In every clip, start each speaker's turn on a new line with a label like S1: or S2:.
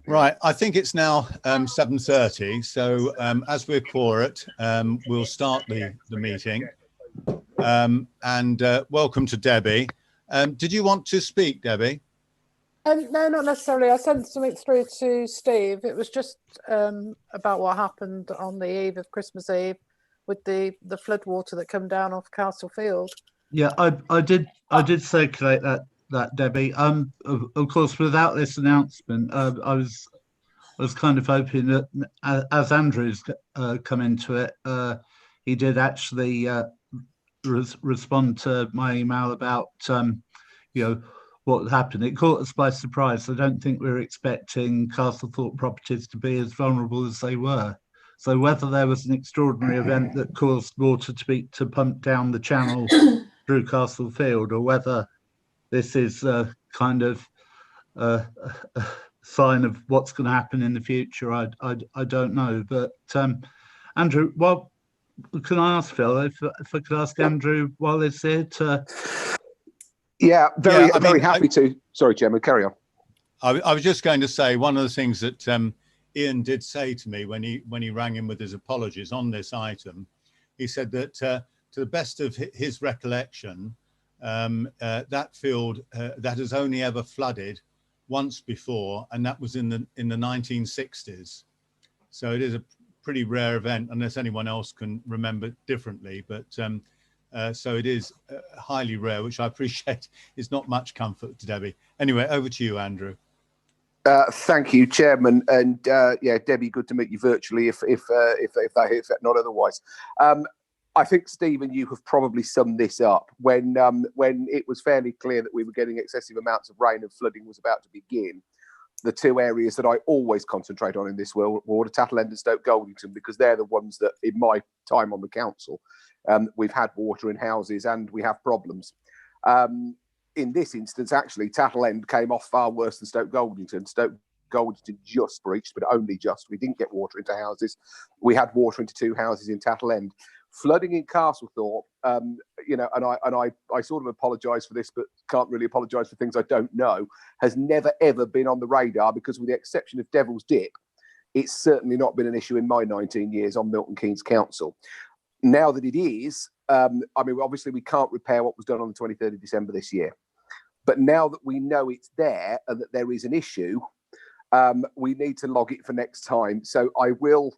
S1: Right, I think it's now 7:30, so as we're quiet, we'll start the meeting. Welcome to Debbie. Did you want to speak, Debbie?
S2: No, not necessarily. I sent something through to Steve. It was just about what happened on the eve of Christmas Eve with the flood water that come down off Castlethorpe.
S3: Yeah, I did circulate that Debbie. Of course, without this announcement, I was kind of hoping that as Andrew's come into it, he did actually respond to my email about what happened. It caught us by surprise. I don't think we were expecting Castlethorpe properties to be as vulnerable as they were. So whether there was an extraordinary event that caused water to pump down the channel through Castlefield, or whether this is kind of a sign of what's going to happen in the future, I don't know. But Andrew, well, can I ask Phil if I could ask Andrew while he's here to?
S4: Yeah, very happy to. Sorry, Chairman, carry on.
S1: I was just going to say one of the things that Ian did say to me when he rang in with his apologies on this item. He said that to the best of his recollection, that field that has only ever flooded once before, and that was in the 1960s. So it is a pretty rare event, unless anyone else can remember differently. But so it is highly rare, which I appreciate is not much comfort to Debbie. Anyway, over to you, Andrew.
S4: Thank you, Chairman, and yeah, Debbie, good to meet you virtually, if not otherwise. I think, Stephen, you have probably summed this up. When it was fairly clear that we were getting excessive amounts of rain and flooding was about to begin, the two areas that I always concentrate on in this world were Tattle End and Stoke Goldington, because they're the ones that, in my time on the council, we've had water in houses and we have problems. In this instance, actually, Tattle End came off far worse than Stoke Goldington. Stoke Goldington just breached, but only just. We didn't get water into houses. We had water into two houses in Tattle End. Flooding in Castlethorpe, and I sort of apologise for this, but can't really apologise for things I don't know, has never ever been on the radar, because with the exception of Devil's Dip, it's certainly not been an issue in my 19 years on Milton Keynes Council. Now that it is, obviously we can't repair what was done on the 23rd of December this year. But now that we know it's there and that there is an issue, we need to log it for next time. So I will,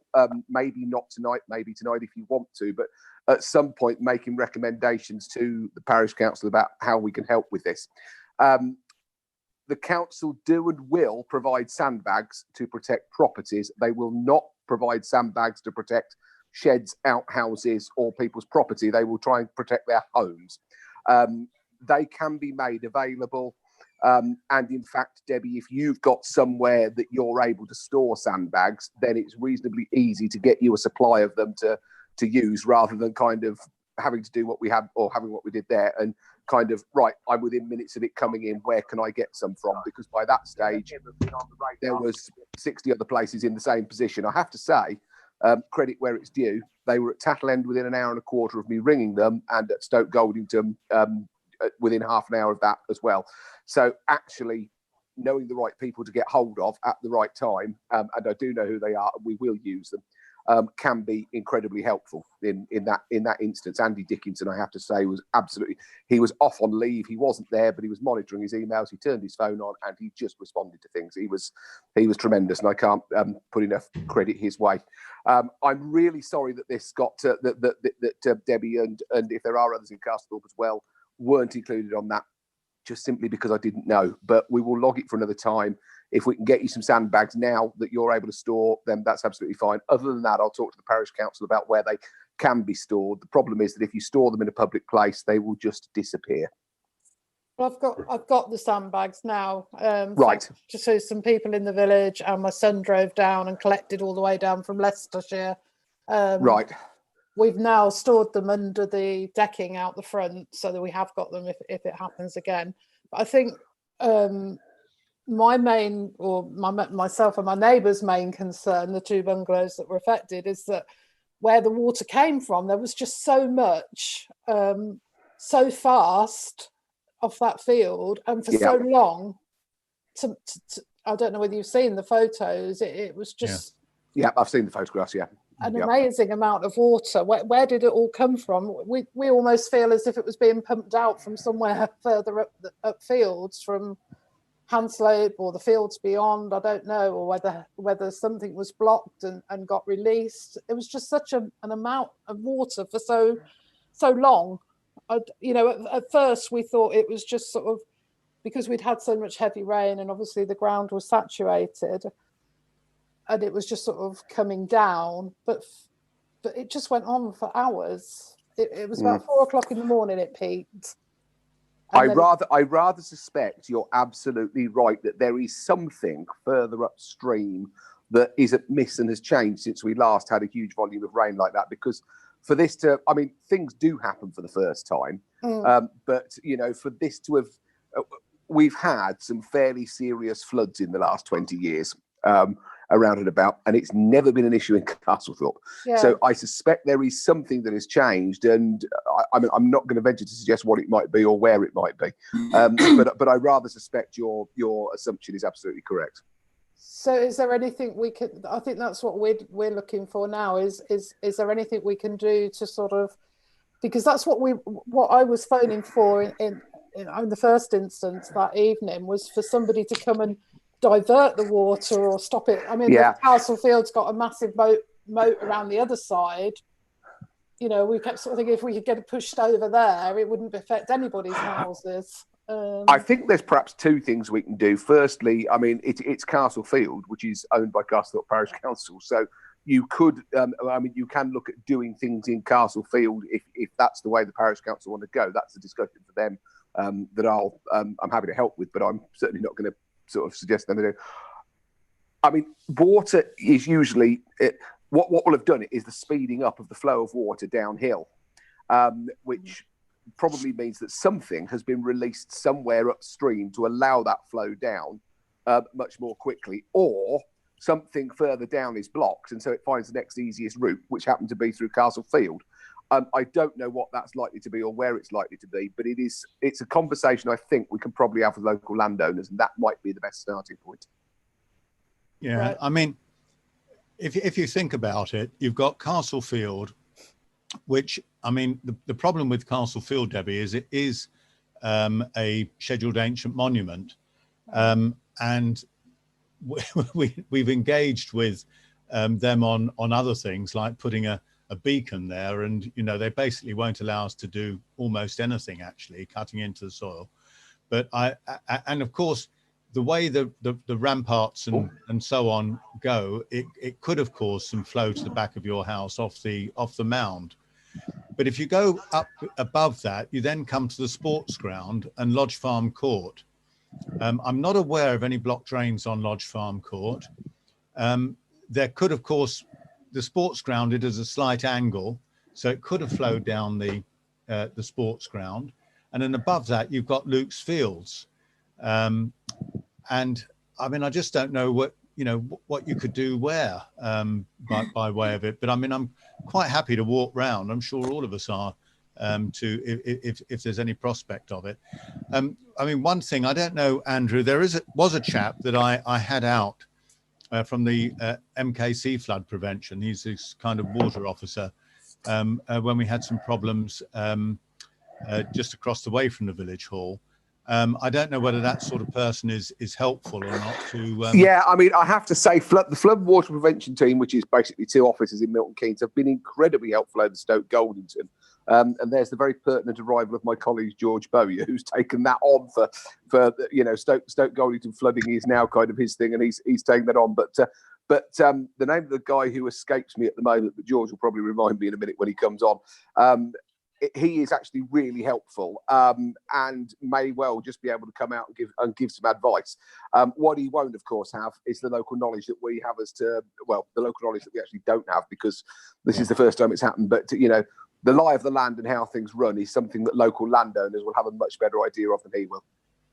S4: maybe not tonight, maybe tonight if you want to, but at some point making recommendations to the parish council about how we can help with this. The council do and will provide sandbags to protect properties. They will not provide sandbags to protect sheds, outhouses, or people's property. They will try and protect their homes. They can be made available. And in fact, Debbie, if you've got somewhere that you're able to store sandbags, then it's reasonably easy to get you a supply of them to use, rather than kind of having to do what we had, or having what we did there, and kind of, right, I'm within minutes of it coming in, where can I get some from? Because by that stage, there was 60 other places in the same position. I have to say, credit where it's due, they were at Tattle End within an hour and a quarter of me ringing them, and at Stoke Goldington within half an hour of that as well. So actually knowing the right people to get hold of at the right time, and I do know who they are, and we will use them, can be incredibly helpful in that instance. Andy Dickinson, I have to say, was absolutely, he was off on leave, he wasn't there, but he was monitoring his emails, he turned his phone on, and he just responded to things. He was tremendous, and I can't put enough credit his way. I'm really sorry that this got to, that Debbie and if there are others in Castlethorpe as well, weren't included on that, just simply because I didn't know. But we will log it for another time. If we can get you some sandbags now that you're able to store, then that's absolutely fine. Other than that, I'll talk to the parish council about where they can be stored. The problem is that if you store them in a public place, they will just disappear.
S2: Well, I've got the sandbags now.
S4: Right.
S2: Just so some people in the village, and my son drove down and collected all the way down from Leicestershire.
S4: Right.
S2: We've now stored them under the decking out the front, so that we have got them if it happens again. But I think myself and my neighbour's main concern, the two bungalows that were affected, is that where the water came from, there was just so much, so fast off that field, and for so long. I don't know whether you've seen the photos. It was just
S4: Yeah, I've seen the photographs. Yeah,
S2: an amazing amount of water. Where did it all come from? We almost feel as if it was being pumped out from somewhere further up fields, from Hanslope or the fields beyond. I don't know, or whether something was blocked and got released. It was just such an amount of water for so long. At first we thought it was just sort of because we'd had so much heavy rain and obviously the ground was saturated and it was just sort of coming down, but it just went on for hours. It was about 4 o'clock in the morning it peaked.
S4: I rather suspect you're absolutely right that there is something further upstream that is amiss and has changed since we last had a huge volume of rain like that. Because for this to, I mean, things do happen for the first time, but for this to have, we've had some fairly serious floods in the last 20 years. Around and about, and it's never been an issue in Castlethorpe.
S2: Yeah.
S4: So I suspect there is something that has changed, and I'm not going to venture to suggest what it might be or where it might be, but I rather suspect your assumption is absolutely correct.
S2: So is there anything we could? I think that's what we're looking for now. Is there anything we can do to sort of, because that's what I was phoning for in the first instance that evening was for somebody to come and divert the water or stop it. I mean, the Castlefield's got a massive moat around the other side. We kept sort of thinking if we could get it pushed over there, it wouldn't affect anybody's houses.
S4: I think there's perhaps two things we can do. Firstly, I mean, it's Castlefield, which is owned by Castlethorpe Parish Council. So you could, you can look at doing things in Castlefield if that's the way the Parish Council want to go. That's a discussion for them that I'm happy to help with, but I'm certainly not going to sort of suggest them to do. I mean, water is usually what will have done it is the speeding up of the flow of water downhill, which probably means that something has been released somewhere upstream to allow that flow down much more quickly, or something further down is blocked, and so it finds the next easiest route, which happened to be through Castlefield. I don't know what that's likely to be or where it's likely to be, but it's a conversation I think we can probably have with local landowners, and that might be the best starting point.
S1: Yeah, right. I mean, if you think about it, you've got Castlefield, which, I mean, the problem with Castlefield, Debbie, is it is a scheduled ancient monument, and we've engaged with them on other things like putting a beacon there, and they basically won't allow us to do almost anything, actually cutting into the soil. But and of course the way the ramparts and so on go, it could have caused some flow to the back of your house off the mound. But if you go up above that, you then come to the sports ground and Lodge Farm Court. I'm not aware of any block drains on Lodge Farm Court. There could, of course, the sports ground, it is a slight angle, so it could have flowed down the sports ground. And then above that, you've got Luke's Fields. And I mean, I just don't know what you could do where by way of it. But I mean, I'm quite happy to walk round. I'm sure all of us are, if there's any prospect of it. I mean, one thing, I don't know, Andrew, was a chap that I had out from the MKC flood prevention. He's this kind of water officer when we had some problems just across the way from the village hall. I don't know whether that sort of person is helpful or not to...
S4: Yeah, I mean, I have to say the flood water prevention team, which is basically two officers in Milton Keynes, have been incredibly helpful over Stoke Goldington. And there's the very pertinent arrival of my colleague George Bowyer, who's taken that on for Stoke Goldington flooding is now kind of his thing, and he's taking that on. But the name of the guy who escapes me at the moment, but George will probably remind me in a minute when he comes on. He is actually really helpful and may well just be able to come out and give some advice. What he won't, of course, have is the local knowledge that we have the local knowledge that we actually don't have, because this is the first time it's happened. But the lie of the land and how things run is something that local landowners will have a much better idea of than he will.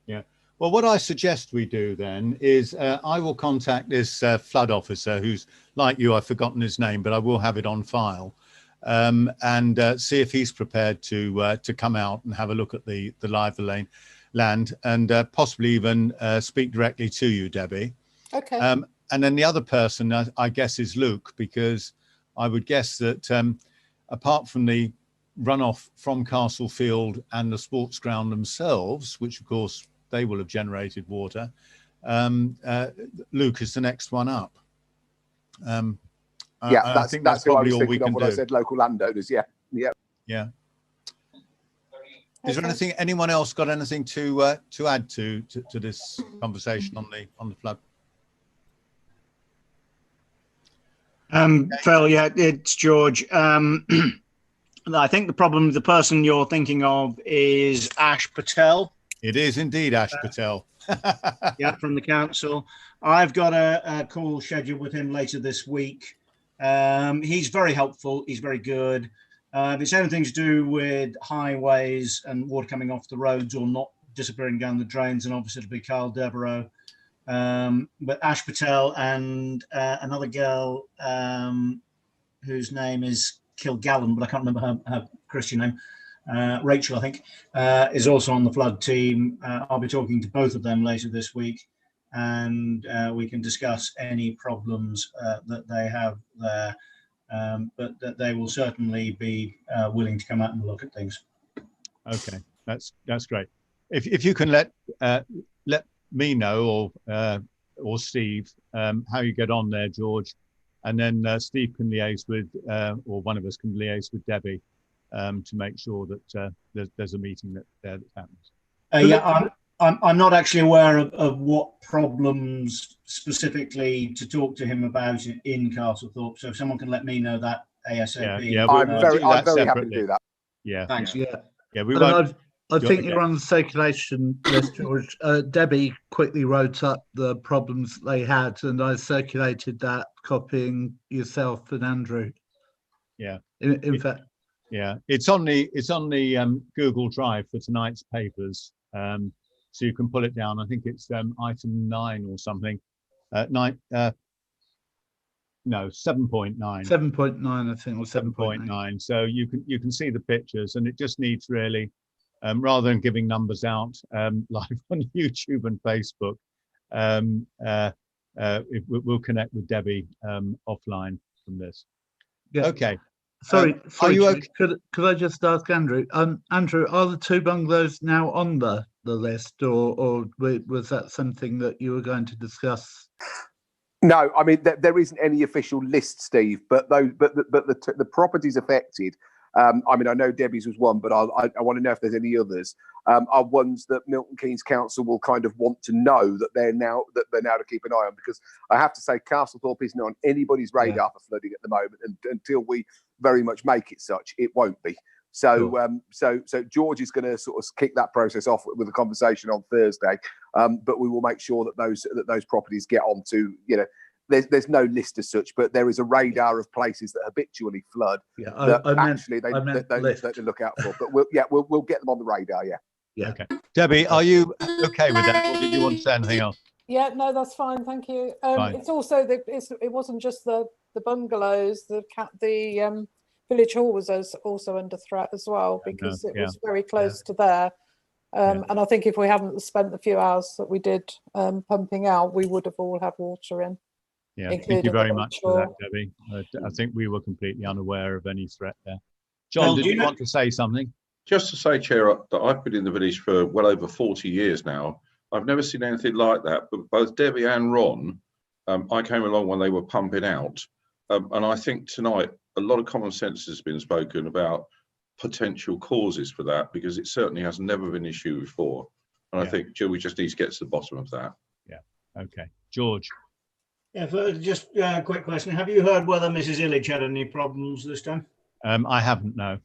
S1: Yeah. Well, what I suggest we do then is I will contact this flood officer who's, like you, I've forgotten his name, but I will have it on file, and see if he's prepared to come out and have a look at the lie of the land and possibly even speak directly to you, Debbie.
S2: Okay.
S1: And then the other person, I guess, is Luke, because I would guess that apart from the runoff from Castlefield and the sports ground themselves, which of course they will have generated water, Luke is the next one up. I think that's
S4: who I
S1: probably
S4: was
S1: all we
S4: thinking of
S1: can
S4: when
S1: do.
S4: I said local landowners. Yeah.
S1: Is there anything? Anyone else got anything to add to this conversation on the flood?
S5: Phil, yeah, it's George. I think the person you're thinking of is Ash Patel.
S1: It is indeed Ash Patel.
S5: Yeah, from the council. I've got a call scheduled with him later this week. He's very helpful. He's very good. If it's anything to do with highways and water coming off the roads or not disappearing down the drains, and obviously it'll be Carl Devereaux. But Ash Patel and another girl whose name is Kilgallen, but I can't remember her Christian name. Rachel, I think, is also on the flood team. I'll be talking to both of them later this week, and we can discuss any problems that they have there. But that they will certainly be willing to come out and look at things.
S1: Okay, that's great. If you can let me know or Steve how you get on there, George, and then Steve can liaise with or one of us can liaise with Debbie to make sure that there's a meeting that happens.
S5: Yeah, I'm not actually aware of what problems specifically to talk to him about in Castlethorpe. So if someone can let me know that ASAP.
S1: Yeah,
S4: I'm very happy to do that.
S1: Yeah,
S5: thanks.
S1: Yeah. We won't.
S3: I think you're on the circulation list, George. Debbie quickly wrote up the problems they had, and I circulated that, copying yourself and Andrew.
S1: Yeah.
S3: In fact.
S1: Yeah, it's on the Google Drive for tonight's papers, so you can pull it down. I think it's item 9 or something. 7.9.
S3: 7.9, I think, or
S1: 7.9. So you can see the pictures, and it just needs really, rather than giving numbers out live on YouTube and Facebook, we'll connect with Debbie offline from this.
S3: Yeah.
S1: Okay.
S3: Sorry,
S1: are you okay?
S3: Could I just ask Andrew? Andrew, are the 2 bungalows now on the list, or was that something that you were going to discuss?
S4: No, I mean there isn't any official list, Steve. But the properties affected. I mean, I know Debbie's was one, but I want to know if there's any others. Are ones that Milton Keynes Council will kind of want to know that they're now to keep an eye on, because I have to say Castlethorpe isn't on anybody's radar for flooding at the moment, and until we very much make it such, it won't be. So so George is going to sort of kick that process off with a conversation on Thursday, but we will make sure that those properties get onto, there's no list as such, but there is a radar of places that habitually flood that they look out for. But we'll get them on the radar.
S3: Yeah.
S1: Okay. Debbie, are you okay with that, or did you want to say anything else?
S2: Yeah, no, that's fine. Thank you. It's also it wasn't just the bungalows. The village hall was also under threat as well, because it was very close to there. And I think if we hadn't spent the few hours that we did pumping out, we would have all had water in.
S1: Yeah, thank you very much for that, Debbie. I think we were completely unaware of any threat there. John, did you want to say something?
S6: Just to say, Chair, that I've been in the village for well over 40 years now. I've never seen anything like that. But both Debbie and Ron, I came along when they were pumping out. And I think tonight, a lot of common sense has been spoken about potential causes for that, because it certainly has never been an issue before. And I think, Jill, we just need to get to the bottom of that.
S1: Yeah. Okay. George.
S5: Yeah, just a quick question. Have you heard whether Mrs. Illich had any problems this time?
S1: I haven't, no.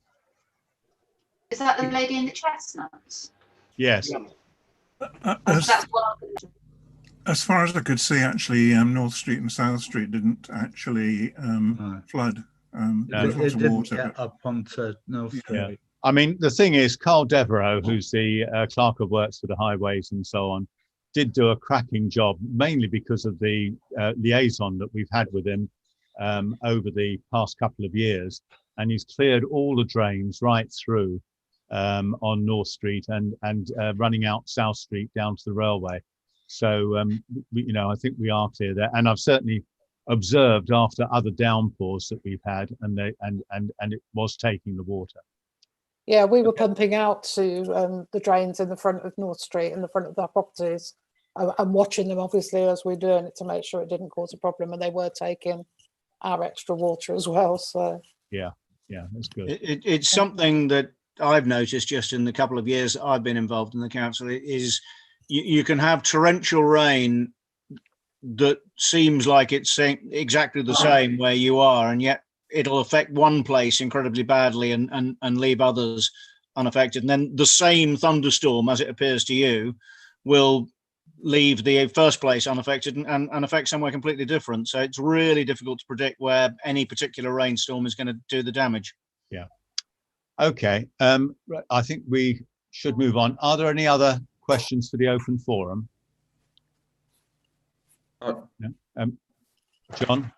S7: Is that the lady in the chestnuts?
S1: Yes.
S8: As far as I could see, actually, North Street and South Street didn't actually flood.
S3: It didn't get up onto North Street.
S1: Yeah. I mean, the thing is, Carl Devereaux, who's the clerk of works for the highways and so on, did do a cracking job, mainly because of the liaison that we've had with him over the past couple of years. And he's cleared all the drains right through on North Street and running out South Street down to the railway. So, I think we are clear there. And I've certainly observed after other downpours that we've had, and it was taking the water.
S2: Yeah, we were pumping out to the drains in the front of North Street, in the front of our properties, and watching them obviously as we're doing it to make sure it didn't cause a problem, and they were taking our extra water as well. So
S1: yeah, that's good.
S5: It's something that I've noticed just in the couple of years that I've been involved in the council is you can have torrential rain that seems like it's exactly the same where you are, and yet it'll affect one place incredibly badly and leave others unaffected. And then the same thunderstorm, as it appears to you, will leave the first place unaffected and affect somewhere completely different. So it's really difficult to predict where any particular rainstorm is going to do the damage.
S1: Yeah. Okay. I think we should move on. Are there any other questions for the open forum? John?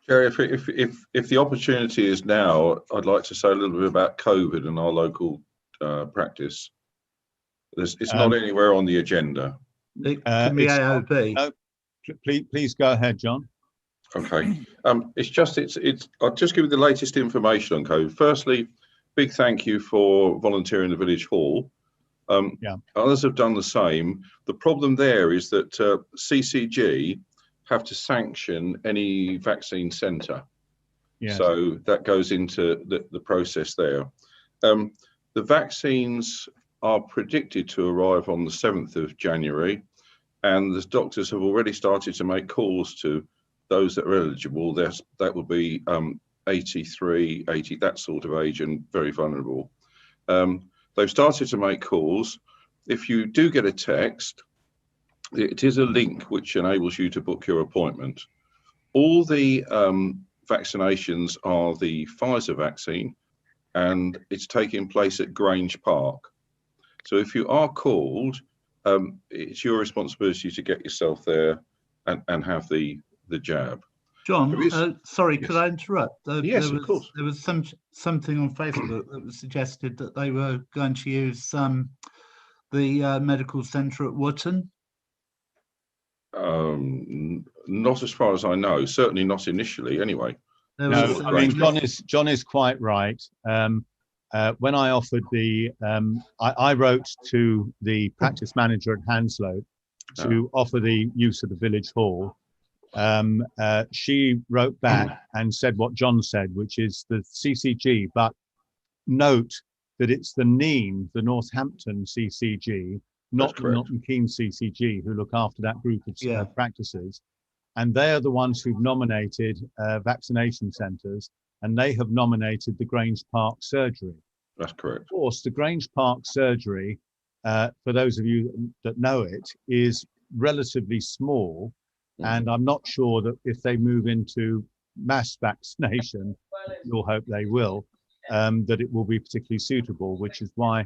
S6: Jerry, if the opportunity is now, I'd like to say a little bit about COVID and our local practice. It's not anywhere on the agenda.
S3: It can be AOB.
S1: No, please go ahead, John.
S6: Okay. I'll just give you the latest information on COVID. Firstly, big thank you for volunteering the village hall. Others have done the same. The problem there is that CCG have to sanction any vaccine centre.
S1: Yes.
S6: So that goes into the process there. The vaccines are predicted to arrive on the 7th of January, and the doctors have already started to make calls to those that are eligible. That would be 83, 80, that sort of age, and very vulnerable. They've started to make calls. If you do get a text, it is a link which enables you to book your appointment. All the vaccinations are the Pfizer vaccine, and it's taking place at Grange Park. So if you are called, it's your responsibility to get yourself there and have the jab.
S3: John, sorry,
S6: Yes.
S3: could I interrupt?
S6: Yes, of course.
S3: There was something on Facebook that was suggested that they were going to use the medical centre at Wootton.
S6: Not as far as I know. Certainly not initially. Anyway.
S1: No, I mean John is quite right. When I offered I wrote to the practice manager at Hanslope to offer the use of the village hall. She wrote back and said what John said, which is the CCG, but note that it's the NEAM, the Northampton CCG, not the Milton Keynes CCG, who look after that group of practices. And they are the ones who've nominated vaccination centres, and they have nominated the Grange Park surgery.
S6: That's correct.
S1: Of course, the Grange Park surgery, for those of you that know it, is relatively small. And I'm not sure that if they move into mass vaccination, we'll hope they will, that it will be particularly suitable, which is why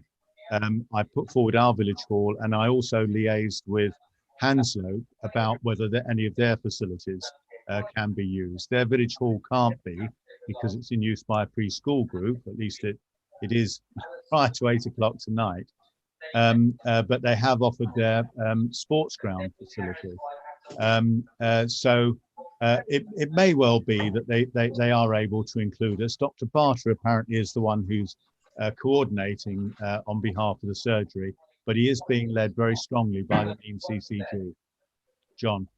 S1: I put forward our village hall, and I also liaised with Hanslope about whether any of their facilities can be used. Their village hall can't be, because it's in use by a preschool group, at least it is prior to 8 o'clock tonight. But they have offered their sports ground facility. So it may well be that they are able to include us. Dr. Barter apparently is the one who's coordinating on behalf of the surgery, but he is being led very strongly by the NEAM CCG. John.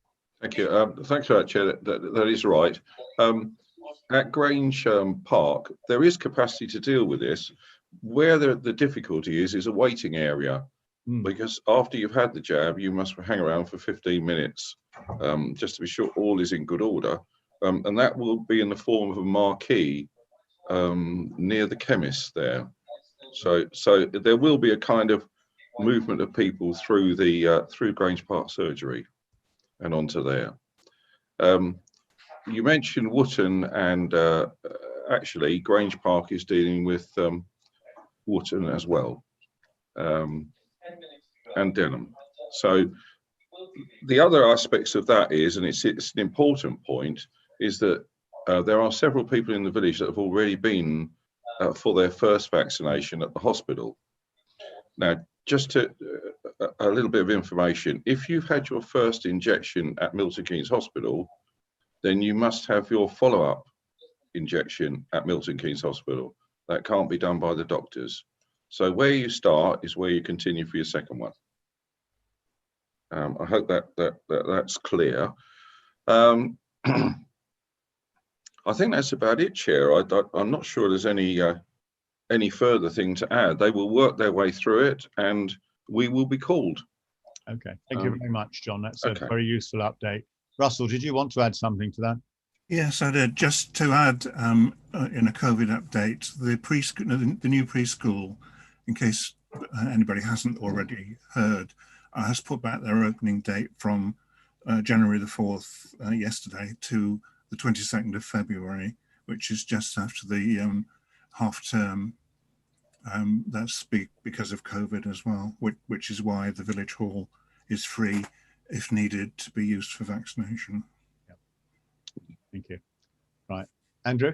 S6: Thank you. Thanks for that, Chair. That is right. At Grange Park, there is capacity to deal with this. Where the difficulty is a waiting area, because after you've had the jab, you must hang around for 15 minutes just to be sure all is in good order. And that will be in the form of a marquee near the chemist there. So there will be a kind of movement of people through through Grange Park surgery and onto there. You mentioned Wootton, and actually Grange Park is dealing with Wootton as well, and Denham. So the other aspects of that is, and it's an important point, is that there are several people in the village that have already been for their first vaccination at the hospital. Now, just to a little bit of information. If you've had your first injection at Milton Keynes Hospital, then you must have your follow-up injection at Milton Keynes Hospital. That can't be done by the doctors. So where you start is where you continue for your second one. I hope that's clear. I think that's about it, Chair. I'm not sure there's any further thing to add. They will work their way through it, and we will be called.
S1: Okay, thank you very much, John. That's
S6: okay.
S1: a very useful update. Russell, did you want to add something to that?
S8: Yes, I did. Just to add, in a COVID update, the new preschool, in case anybody hasn't already heard, has put back their opening date from January the 4th, yesterday, to the 22nd of February, which is just after the half term. That's because of COVID as well, which is why the village hall is free if needed to be used for vaccination.
S1: Yep. Thank you. Right, Andrew.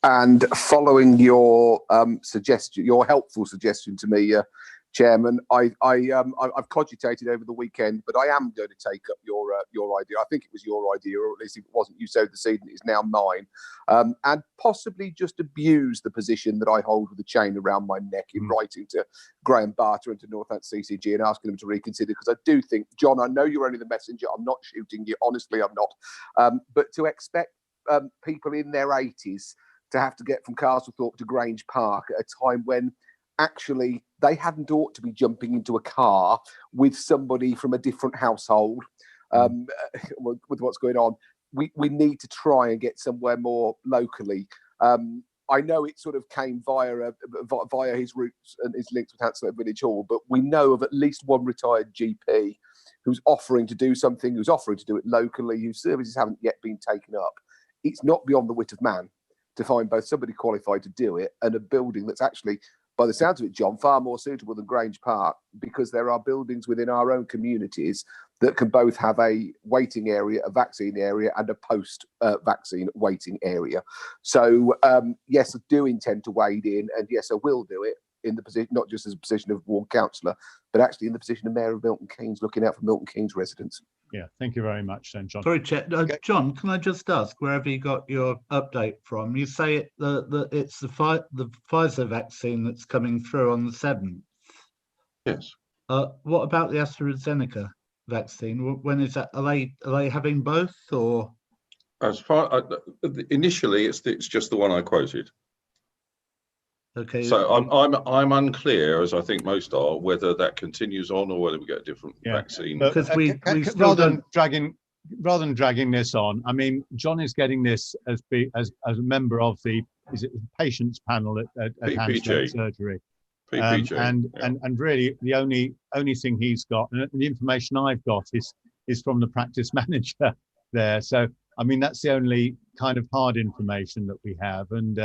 S4: And following your suggestion, your helpful suggestion to me, Chairman, I've cogitated over the weekend, but I am going to take up your idea. I think it was your idea, or at least if it wasn't, you sowed the seed and it's now mine, and possibly just abuse the position that I hold with a chain around my neck in writing to Graham Barter and to Northants CCG and asking them to reconsider, because I do think, John, I know you're only the messenger. I'm not shooting you. Honestly, I'm not. But to expect people in their 80s to have to get from Castlethorpe to Grange Park at a time when actually they hadn't ought to be jumping into a car with somebody from a different household with what's going on. We need to try and get somewhere more locally. I know it sort of came via his roots and his links with Hanslow Village Hall, but we know of at least one retired GP who's offering to do something, who's offering to do it locally, whose services haven't yet been taken up. It's not beyond the wit of man to find both somebody qualified to do it and a building that's actually, by the sounds of it, John, far more suitable than Grange Park, because there are buildings within our own communities that can both have a waiting area, a vaccine area, and a post-vaccine waiting area. So, yes, I do intend to wade in, and yes, I will do it in the position, not just as a position of ward councillor, but actually in the position of Mayor of Milton Keynes, looking out for Milton Keynes residents.
S1: Yeah, thank you very much, then, John.
S3: Sorry, Chair. John, can I just ask, wherever you got your update from, you say it's the Pfizer vaccine that's coming through on the 7th.
S6: Yes.
S3: What about the AstraZeneca vaccine? When is that? Are they having both, or?
S6: As far initially, it's just the one I quoted.
S3: Okay.
S6: So I'm unclear, as I think most are, whether that continues on or whether we get a different vaccine.
S1: But,
S3: because we
S1: rather than dragging this on, I mean, John is getting this as a member of the patients panel at Hanslow Surgery, and really the only thing he's got, and the information I've got is from the practice manager there. So I mean, that's the only kind of hard information that we have, and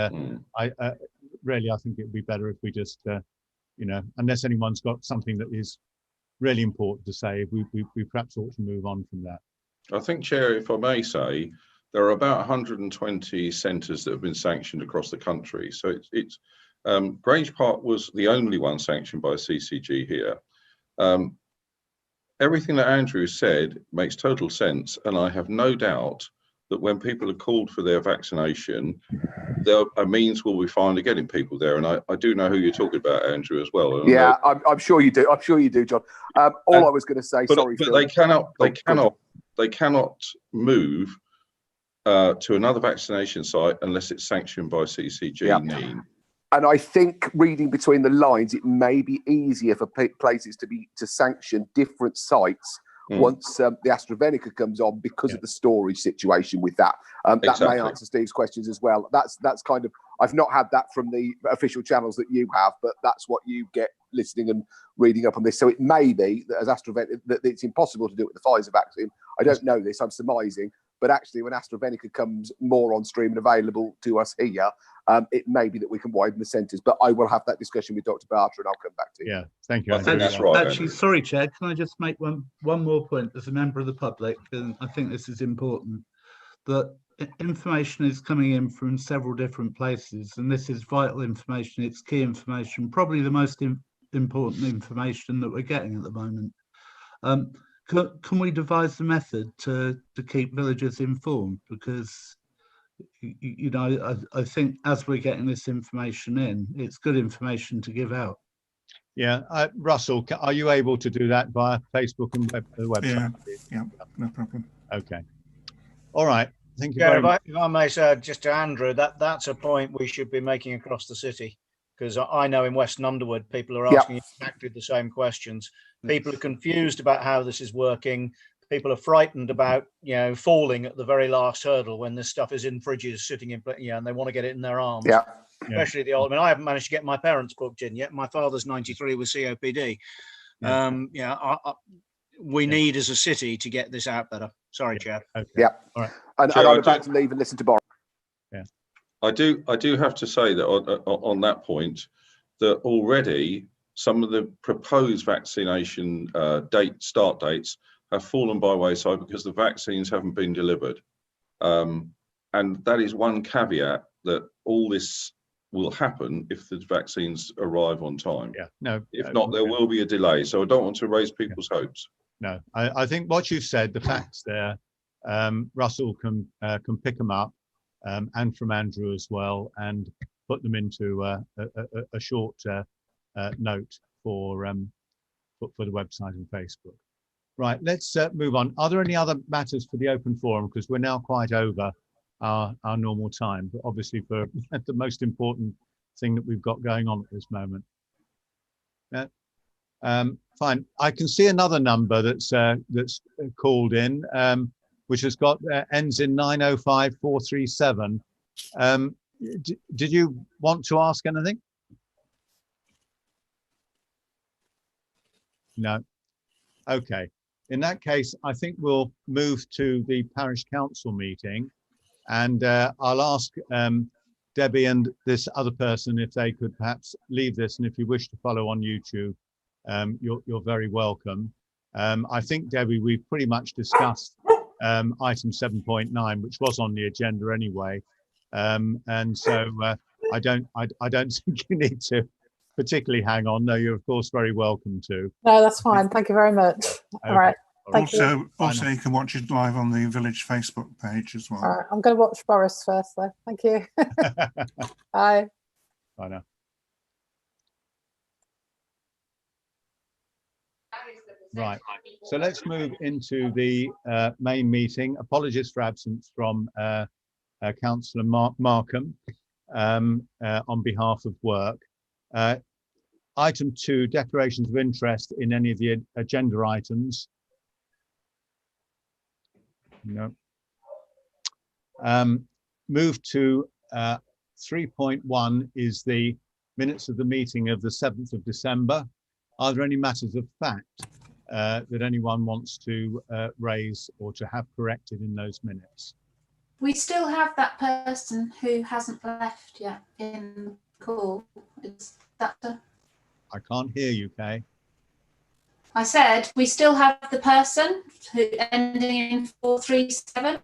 S1: I think it would be better if we just, unless anyone's got something that is really important to say, we perhaps ought to move on from that.
S6: I think, Chair, if I may say, there are about 120 centres that have been sanctioned across the country. So it's Grange Park was the only one sanctioned by CCG here. Everything that Andrew said makes total sense, and I have no doubt that when people are called for their vaccination, a means will be found of getting people there. And I do know who you're talking about, Andrew, as well. And
S4: yeah, I'm sure you do. I'm sure you do, John. I was going to say,
S6: but
S4: sorry,
S6: but
S4: Phil.
S6: they cannot move to another vaccination site unless it's sanctioned by CCG.
S4: Yeah. And I think, reading between the lines, it may be easier for places to sanction different sites once the AstraZeneca comes on, because of the storage situation with that. That may answer Steve's questions as well. That's kind of, I've not had that from the official channels that you have, but that's what you get listening and reading up on this. So it may be that as AstraZeneca, that it's impossible to do it with the Pfizer vaccine. I don't know this, I'm surmising, but actually when AstraZeneca comes more on stream and available to us here, it may be that we can widen the centres. But I will have that discussion with Dr. Barter and I'll come back to you.
S1: Yeah, thank you.
S6: I think that's right.
S3: Actually, sorry, Chair, can I just make one more point as a member of the public? And I think this is important, that information is coming in from several different places, and this is vital information. It's key information. Probably the most important information that we're getting at the moment. Can we devise a method to keep villagers informed? Because you know, I think as we're getting this information in, it's good information to give out.
S1: Yeah, Russell, are you able to do that via Facebook and the website?
S8: Yeah, no problem.
S1: Okay. All right. Thank you
S5: Yeah,
S1: very much.
S5: if I may say, just to Andrew, that's a point we should be making across the city, because I know in Western Underwood, people are asking exactly the same questions. People are confused about how this is working. People are frightened about, you know, falling at the very last hurdle when this stuff is in fridges sitting in, and they want to get it in their arms.
S4: Yeah.
S5: Especially the old. I mean, I haven't managed to get my parents booked in yet. My father's 93 with COPD. We need as a city to get this out better. Sorry, Chad.
S1: Okay.
S4: Yeah.
S1: All right.
S4: And I'm about to leave and listen to Boris.
S6: I do have to say that on that point, that already some of the proposed vaccination start dates have fallen by wayside because the vaccines haven't been delivered. And that is one caveat, that all this will happen if the vaccines arrive on time.
S1: Yeah. No.
S6: If not, there will be a delay. So I don't want to raise people's hopes.
S1: No, I think what you've said, the facts there, Russell can pick them up, and from Andrew as well, and put them into a short note for the website and Facebook. Right, let's move on. Are there any other matters for the open forum? Because we're now quite over our normal time, but obviously for the most important thing that we've got going on at this moment. Fine. I can see another number that's called in, which has got ends in 905437. Did you want to ask anything? No. Okay. In that case, I think we'll move to the parish council meeting, and I'll ask Debbie and this other person if they could perhaps leave this, and if you wish to follow on YouTube, you're very welcome. I think, Debbie, we've pretty much discussed item 7.9, which was on the agenda anyway, and so I don't think you need to particularly hang on. No, you're of course very welcome to.
S2: No, that's fine. Thank you very much.
S1: Okay.
S2: All right. Thank you.
S8: Also, you can watch it live on the village Facebook page as well.
S2: All right. I'm going to watch Boris first, though. Thank you. Bye.
S1: Bye now. Right, so let's move into the main meeting. Apologies for absence from Councillor Markham on behalf of work. Item 2, declarations of interest in any of the agenda items. No. Move to 3.1 is the minutes of the meeting of the 7th of December. Are there any matters of fact that anyone wants to raise or to have corrected in those minutes?
S7: We still have that person who hasn't left yet in the call. Is that
S1: I can't hear you, Kay.
S7: I said we still have the person who ending in 437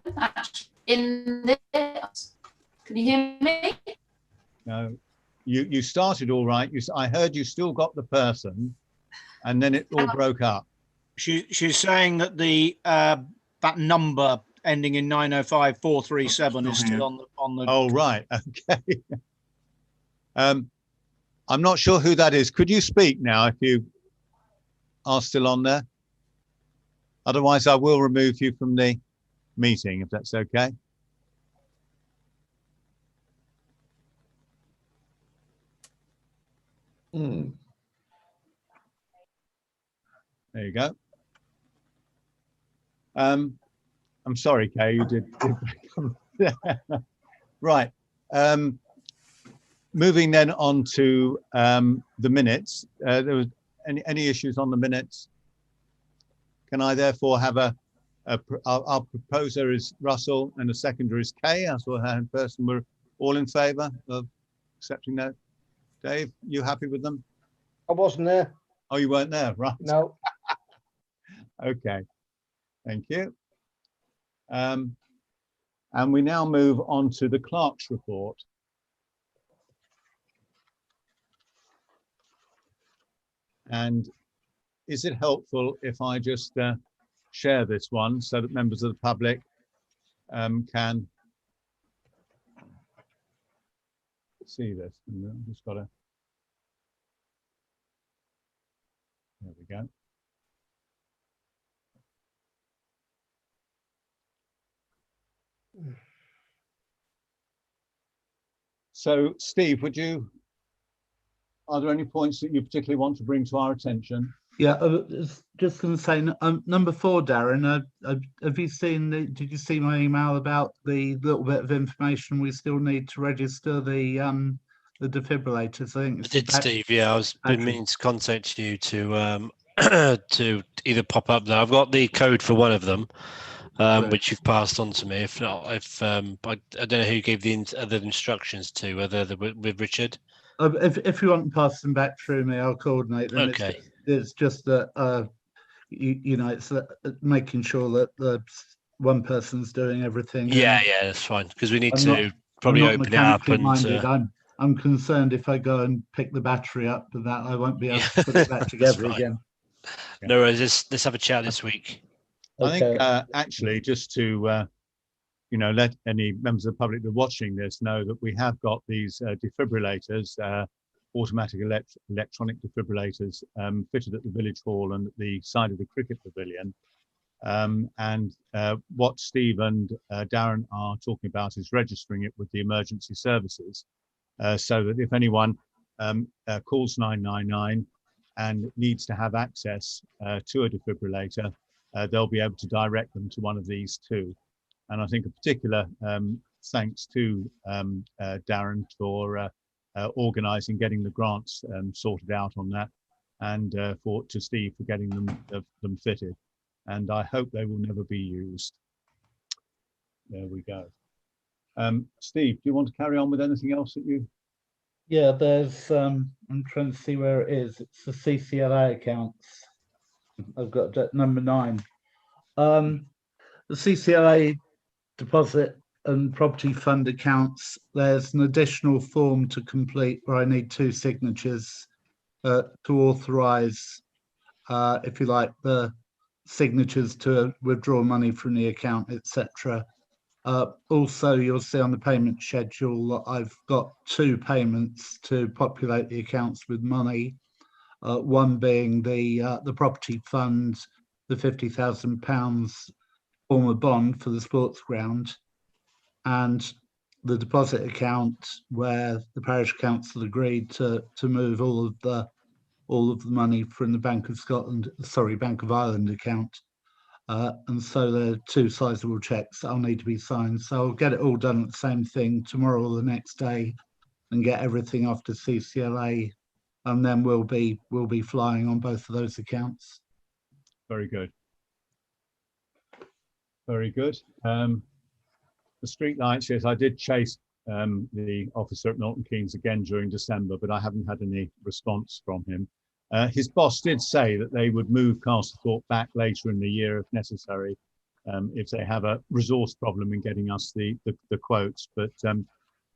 S7: in this. Can you hear me?
S1: No, you started all right. I heard you still got the person, and then it all broke up.
S5: She's saying that the that number ending in 905437 is still on the.
S1: Oh right, okay. I'm not sure who that is. Could you speak now if you are still on there? Otherwise, I will remove you from the meeting if that's okay. There you go. I'm sorry, Kay, you did. Right. Moving then on to the minutes. There was any issues on the minutes? Can I therefore have our proposer is Russell and the seconder is Kay. I saw her in person. We're all in favour of accepting that. Dave, you happy with them?
S9: I wasn't there.
S1: Oh, you weren't there, right?
S9: No.
S1: Okay, thank you. And we now move on to the clerk's report. And is it helpful if I just share this one so that members of the public can see this? I've just got to. There we go. So, Steve, are there any points that you particularly want to bring to our attention?
S3: Yeah, I was just going to say, number 4, Darren, have you seen, did you see my email about the little bit of information we still need to register the defibrillators? I think
S9: I did, Steve. Yeah, I was been meaning to contact you to to either pop up there. I've got the code for one of them, which you've passed on to me. If not, I don't know who you gave the other instructions to, whether they're with Richard.
S3: If you want to pass them back through me, I'll coordinate them.
S9: Okay.
S3: It's just that you know, it's making sure that the one person's doing everything.
S9: Yeah, that's fine, because we need
S3: I'm
S9: to probably open it up and.
S3: Minded. I'm concerned if I go and pick the battery up and that I won't be able to put it back together again.
S9: No worries. Let's have a chat this week.
S1: I think actually, just to let any members of the public that are watching this know that we have got these defibrillators, automatic electronic defibrillators, fitted at the village hall and at the side of the cricket pavilion. And what Steve and Darren are talking about is registering it with the emergency services, so that if anyone calls 999 and needs to have access to a defibrillator, they'll be able to direct them to one of these two. And I think a particular thanks to Darren for organising getting the grants sorted out on that, and to Steve for getting them fitted. And I hope they will never be used. There we go. Steve, do you want to carry on with anything else that you?
S3: Yeah, there's, I'm trying to see where it is. It's the CCLA accounts. I've got that number 9. The CCLA deposit and property fund accounts, there's an additional form to complete where I need 2 signatures to authorise, if you like, the signatures to withdraw money from the account, etc. Also, you'll see on the payment schedule that I've got 2 payments to populate the accounts with money. One being the property fund, the £50,000 former bond for the sports ground, and the deposit account where the parish council agreed to move all of the money from the Bank of Ireland account. And so there are 2 sizable checks that'll need to be signed. So I'll get it all done at the same thing tomorrow or the next day and get everything off to CCLA, and then we'll be flying on both of those accounts.
S1: Very good. Very good. The street lights, yes, I did chase the officer at Milton Keynes again during December, but I haven't had any response from him. His boss did say that they would move Castlethorpe back later in the year if necessary, if they have a resource problem in getting us the quotes. But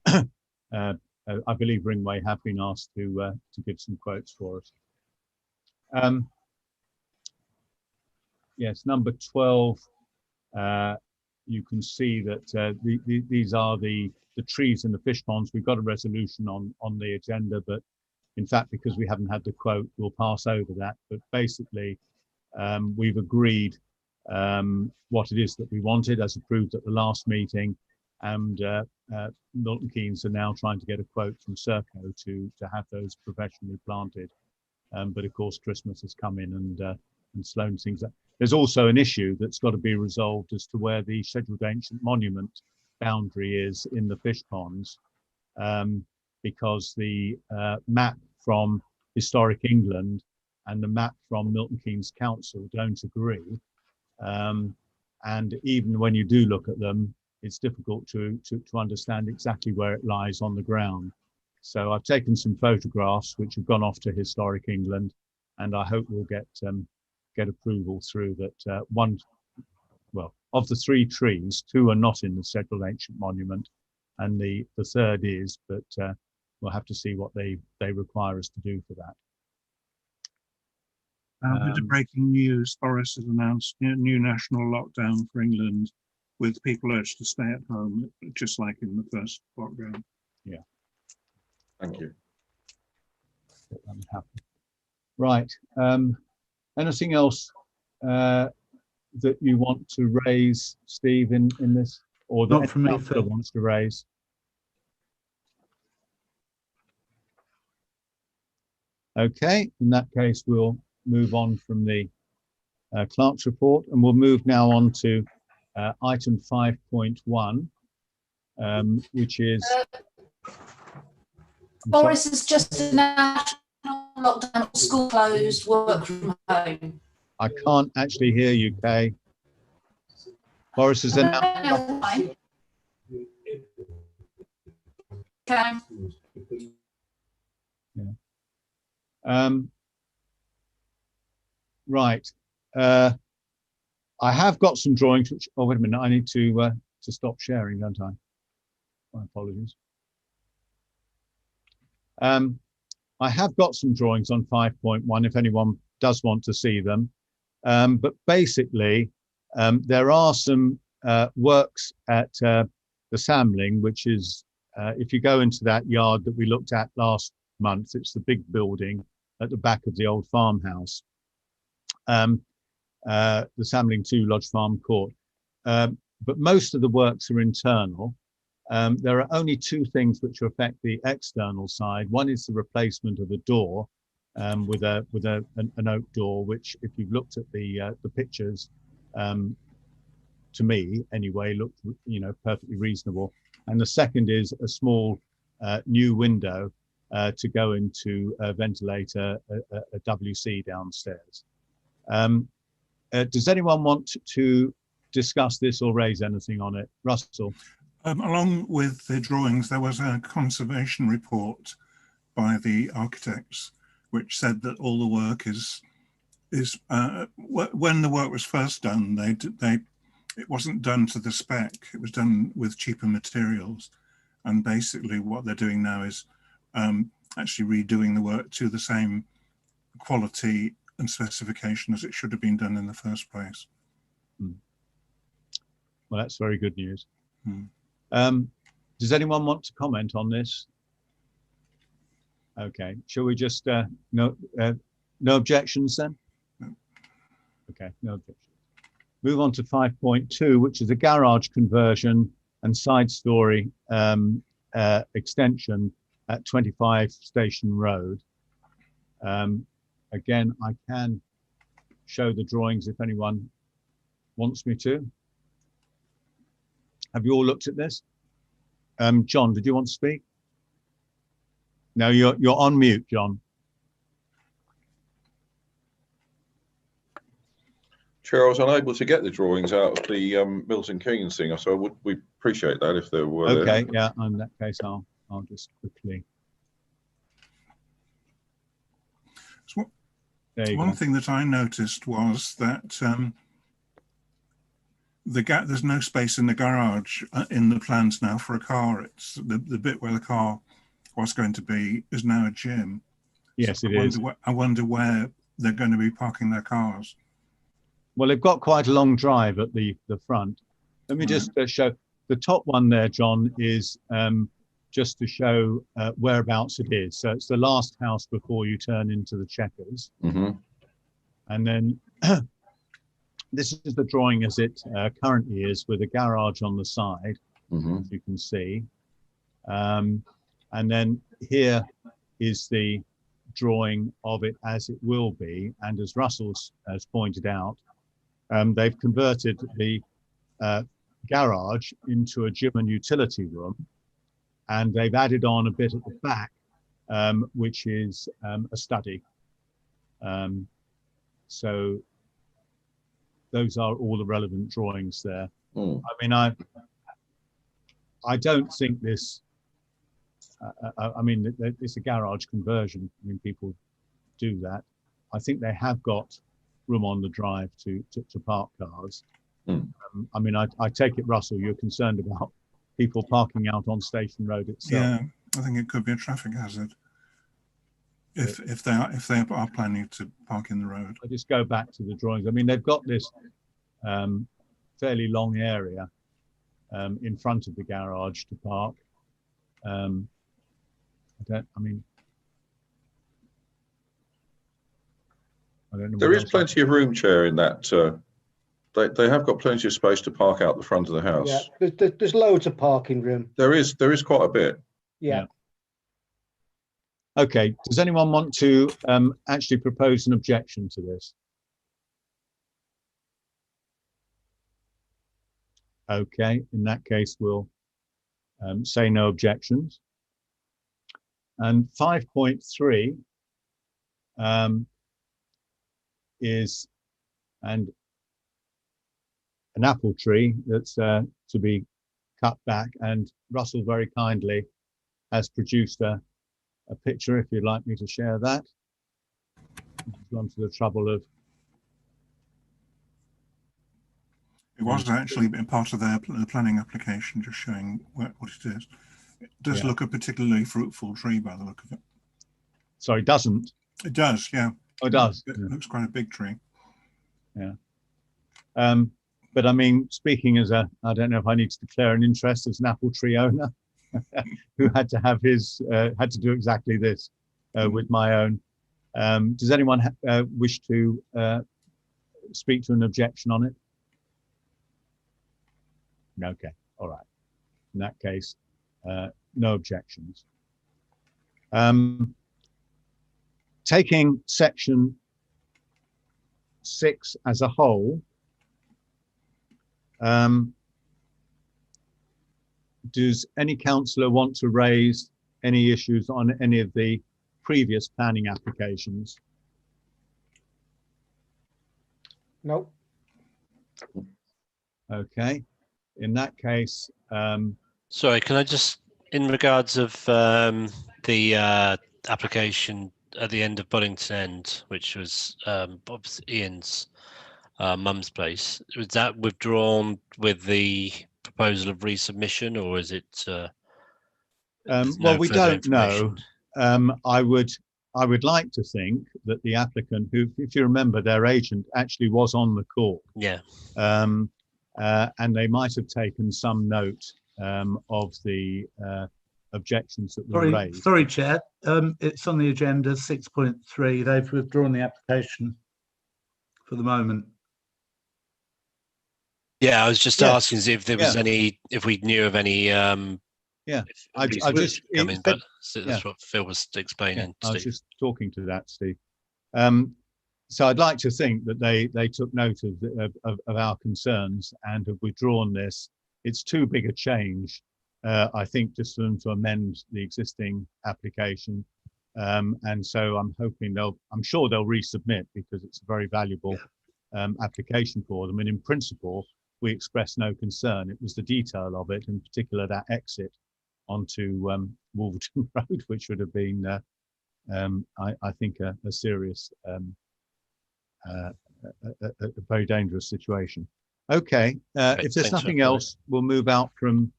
S1: I believe Ringway have been asked to give some quotes for us. Yes, number 12. You can see that these are the trees in the fish ponds. We've got a resolution on the agenda, but in fact, because we haven't had the quote, we'll pass over that. But basically, we've agreed what it is that we wanted as approved at the last meeting. And Milton Keynes are now trying to get a quote from Serco to have those professionally planted. But of course, Christmas has come in and slowed things up. There's also an issue that's got to be resolved as to where the scheduled ancient monument boundary is in the fish ponds. Because the map from Historic England and the map from Milton Keynes Council don't agree. And even when you do look at them, it's difficult to understand exactly where it lies on the ground. So I've taken some photographs which have gone off to Historic England, and I hope we'll get approval through that. Of the 3 trees, 2 are not in the scheduled ancient monument, and the third is, but we'll have to see what they require us to do for that.
S8: With the breaking news, Boris has announced new national lockdown for England, with people urged to stay at home, just like in the first lockdown.
S1: Yeah.
S6: Thank you.
S1: That would happen. Right. Anything else that you want to raise, Steve, in this, or that
S3: Not from me,
S1: anyone
S3: Phil.
S1: wants to raise? Okay. In that case, we'll move on from the clerk's report, and we'll move now on to item 5.1, which is
S7: Boris has just announced lockdown, school closed, work from home.
S1: I can't actually hear you, Kay. Boris has announced.
S7: Okay.
S1: Yeah. Right. I have got some drawings which, oh, wait a minute, I need to stop sharing, don't I? My apologies. I have got some drawings on 5.1 if anyone does want to see them. But basically, there are some works at the Samling, which is, if you go into that yard that we looked at last month, it's the big building at the back of the old farmhouse. The Samling 2 Lodge Farm Court. But most of the works are internal. There are only two things which affect the external side. One is the replacement of a door with an oak door, which, if you've looked at the pictures, to me anyway, looked perfectly reasonable. And the second is a small new window to go into ventilate a WC downstairs. Does anyone want to discuss this or raise anything on it? Russell?
S8: Along with the drawings, there was a conservation report by the architects, which said that all the work is when the work was first done, it wasn't done to the spec. It was done with cheaper materials, and basically what they're doing now is actually redoing the work to the same quality and specification as it should have been done in the first place.
S1: Well, that's very good news.
S8: Hmm.
S1: Does anyone want to comment on this? Okay, shall we just no objections then?
S8: No.
S1: Okay, no objections. Move on to 5.2, which is a garage conversion and side story extension at 25 Station Road. Again, I can show the drawings if anyone wants me to. Have you all looked at this? John, did you want to speak? No, you're on mute, John.
S6: Chair, I was unable to get the drawings out of the Milton Keynes thing, so we appreciate that if there were.
S1: Okay,
S6: there.
S1: yeah, in that case, I'll just quickly.
S8: So
S1: There you
S8: one
S1: go.
S8: thing that I noticed was that there's no space in the garage in the plans now for a car. It's the bit where the car was going to be is now a gym.
S1: Yes,
S8: so
S1: it is.
S8: I wonder where they're going to be parking their cars.
S1: Well, they've got quite a long drive at the front. Let me just show the top one there, John, is just to show whereabouts it is. So it's the last house before you turn into the Checkers.
S6: Mm-hmm.
S1: And then this is the drawing as it currently is, with a garage on the side, as you can see. And then here is the drawing of it as it will be. And as Russell has pointed out, they've converted the garage into a gym and utility room, and they've added on a bit at the back, which is a study. So those are all the relevant drawings there. I mean, I don't think this, I mean, it's a garage conversion. I mean, people do that. I think they have got room on the drive to park cars. I mean, I take it, Russell, you're concerned about people parking out on Station Road itself.
S8: Yeah, I think it could be a traffic hazard. if they are planning to park in the road.
S1: I just go back to the drawings. I mean, they've got this fairly long area in front of the garage to park. I don't know.
S6: There is plenty of room, Chair, in that. They have got plenty of space to park out the front of the house.
S10: Yeah, there's loads of parking room.
S6: There is quite a bit.
S10: Yeah.
S1: Okay, does anyone want to actually propose an objection to this? Okay, in that case, we'll say no objections. And 5.3 is an apple tree that's to be cut back, and Russell very kindly has produced a picture, if you'd like me to share that. He's gone to the trouble of...
S8: It was actually part of their planning application, just showing what it is. It does look a particularly fruitful tree by the look of it.
S1: Sorry, doesn't?
S8: It does, yeah.
S1: Oh, it does?
S8: It looks quite a big tree.
S1: Yeah. But I mean, speaking as I don't know if I need to declare an interest as an apple tree owner who had to have had to do exactly this with my own. Does anyone wish to speak to an objection on it? Okay, all right. In that case, no objections. Taking section 6 as a whole, does any councillor want to raise any issues on any of the previous planning applications?
S10: No.
S1: Okay, in that case,
S9: sorry, can I just, in regards of the application at the end of Boddington End, which was Ian's mum's place, was that withdrawn with the proposal of resubmission, or is it?
S1: well, we don't know. I would like to think that the applicant, who, if you remember, their agent actually was on the call.
S9: Yeah.
S1: And they might have taken some note of the objections that were raised.
S3: Sorry, Chair. It's on the agenda, 6.3. They've withdrawn the application for the moment.
S9: Yeah, I was just asking if there was any, if we knew of any.
S1: I just
S9: coming, but that's what Phil was explaining.
S1: I was just talking to that, Steve. So I'd like to think that they took note of our concerns and have withdrawn this. It's too big a change, I think, just for them to amend the existing application. And so I'm hoping I'm sure they'll resubmit, because it's a very valuable application for them. And in principle, we expressed no concern. It was the detail of it, in particular that exit onto Wolverton Road, which would have been, I think, a serious, a very dangerous situation. Okay, if there's nothing else, we'll move out from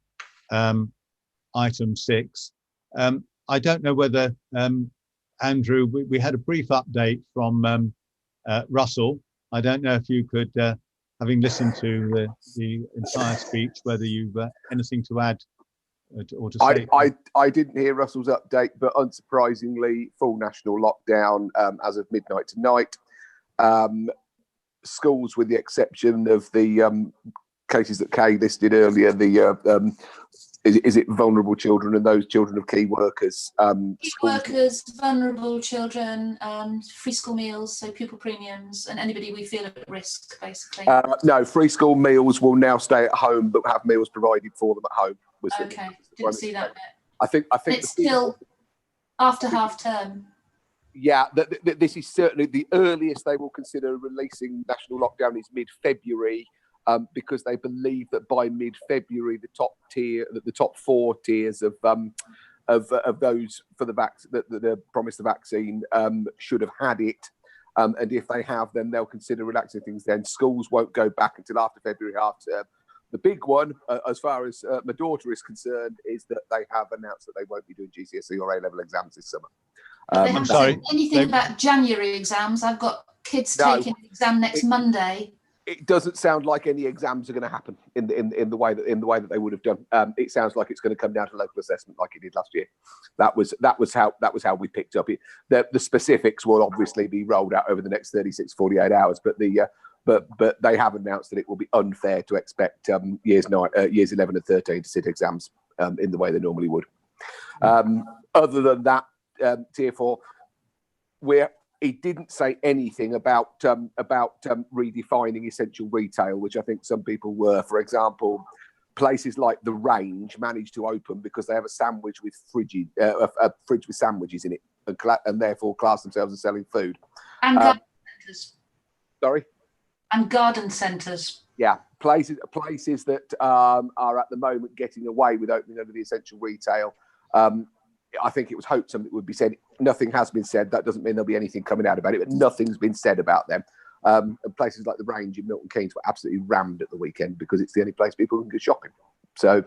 S1: item 6. I don't know whether, Andrew, we had a brief update from Russell. I don't know if you could, having listened to the entire speech, whether you've anything to add or to say.
S4: I didn't hear Russell's update, but unsurprisingly, full national lockdown as of midnight tonight. Schools, with the exception of the cases that Kay listed earlier, the is it vulnerable children and those children of key workers?
S7: Key workers, vulnerable children, free school meals, so pupil premiums, and anybody we feel at risk, basically.
S4: No, free school meals will now stay at home, but have meals provided for them at home.
S7: Okay, didn't see that bit.
S4: I think
S7: it's still after half term.
S4: Yeah, this is certainly the earliest they will consider releasing national lockdown is mid-February. Because they believe that by mid-February, the top 4 tiers of those for that promised the vaccine should have had it, and if they have, then they'll consider relaxing things. Then schools won't go back until after February half term. The big one, as far as my daughter is concerned, is that they have announced that they won't be doing GCSE or A-level exams this summer.
S7: But they haven't
S1: sorry,
S7: said anything
S1: they-
S7: about January exams. I've got kids
S4: No.
S7: taking an exam next Monday.
S4: It doesn't sound like any exams are going to happen in the way that they would have done. It sounds like it's going to come down to local assessment, like it did last year. That was how we picked up it. The specifics will obviously be rolled out over the next 36, 48 hours, but but they have announced that it will be unfair to expect years 11 and 13 to sit exams in the way they normally would. Other than that, tier 4, he didn't say anything about redefining essential retail, which I think some people were. For example, places like the Range managed to open because they have a sandwich with a fridge with sandwiches in it, and therefore class themselves as selling food.
S7: And garden centres.
S4: Sorry?
S7: And garden centres.
S4: Yeah, places that are at the moment getting away with opening under the essential retail. I think it was hoped something would be said. Nothing has been said. That doesn't mean there'll be anything coming out about it, but nothing's been said about them. And places like the Range in Milton Keynes were absolutely rammed at the weekend because it's the only place people can go shopping. But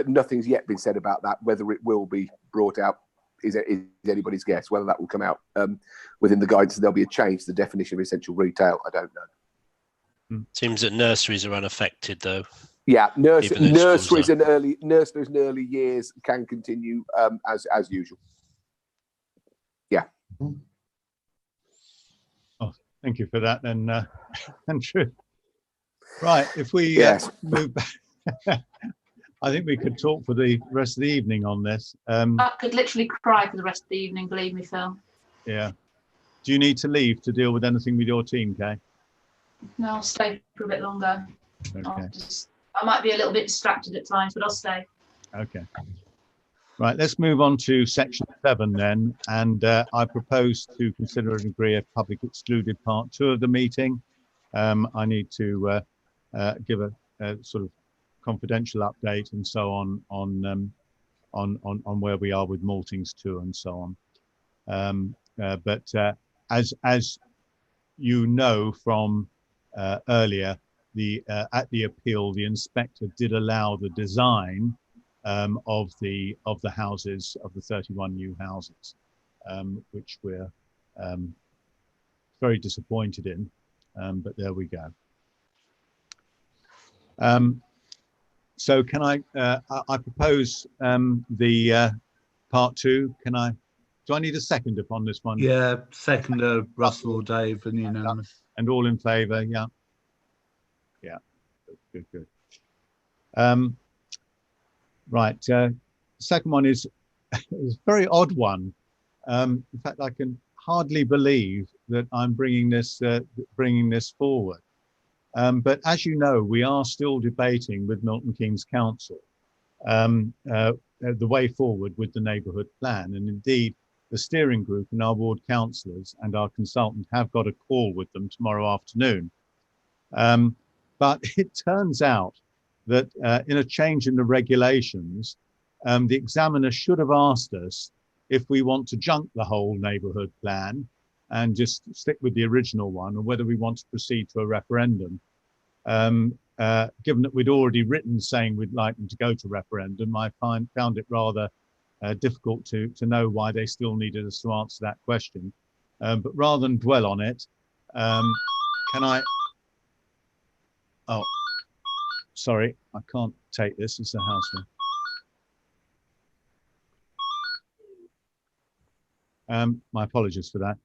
S4: nothing's yet been said about that. Whether it will be brought out is anybody's guess. Whether that will come out within the guidance, there'll be a change to the definition of essential retail. I don't know.
S9: Seems that nurseries are unaffected, though.
S4: Yeah, nurseries and early years can continue as usual. Yeah.
S1: Oh, thank you for that, then, Andrew. Right, if we move back, I think we could talk for the rest of the evening on this.
S7: I could literally cry for the rest of the evening, believe me, Phil.
S1: Yeah. Do you need to leave to deal with anything with your team, Kay?
S7: No, I'll stay for a bit longer.
S1: Okay.
S7: I might be a little bit distracted at times, but I'll stay.
S1: Okay. Right, let's move on to section 7 then. And I propose to consider and agree a public excluded part 2 of the meeting. I need to give a sort of confidential update and so on where we are with Maltings 2 and so on. But as you know from earlier, at the appeal, the inspector did allow the design of the houses, of the 31 new houses, which we're very disappointed in, but there we go. So can I propose the part 2? Do I need a second upon this one?
S3: Yeah, seconder, Russell, Dave, and unanimous.
S1: And all in favour, yeah. Yeah, good. Right, second one is a very odd one. In fact, I can hardly believe that I'm bringing this forward. But as you know, we are still debating with Milton Keynes Council the way forward with the neighbourhood plan, and indeed the steering group and our ward councillors and our consultant have got a call with them tomorrow afternoon. But it turns out that in a change in the regulations, the examiner should have asked us if we want to junk the whole neighbourhood plan and just stick with the original one, or whether we want to proceed to a referendum. Given that we'd already written saying we'd like them to go to referendum, I found it rather difficult to know why they still needed us to answer that question. But rather than dwell on it, can I... Oh, sorry, I can't take this. It's a house one. My apologies for that.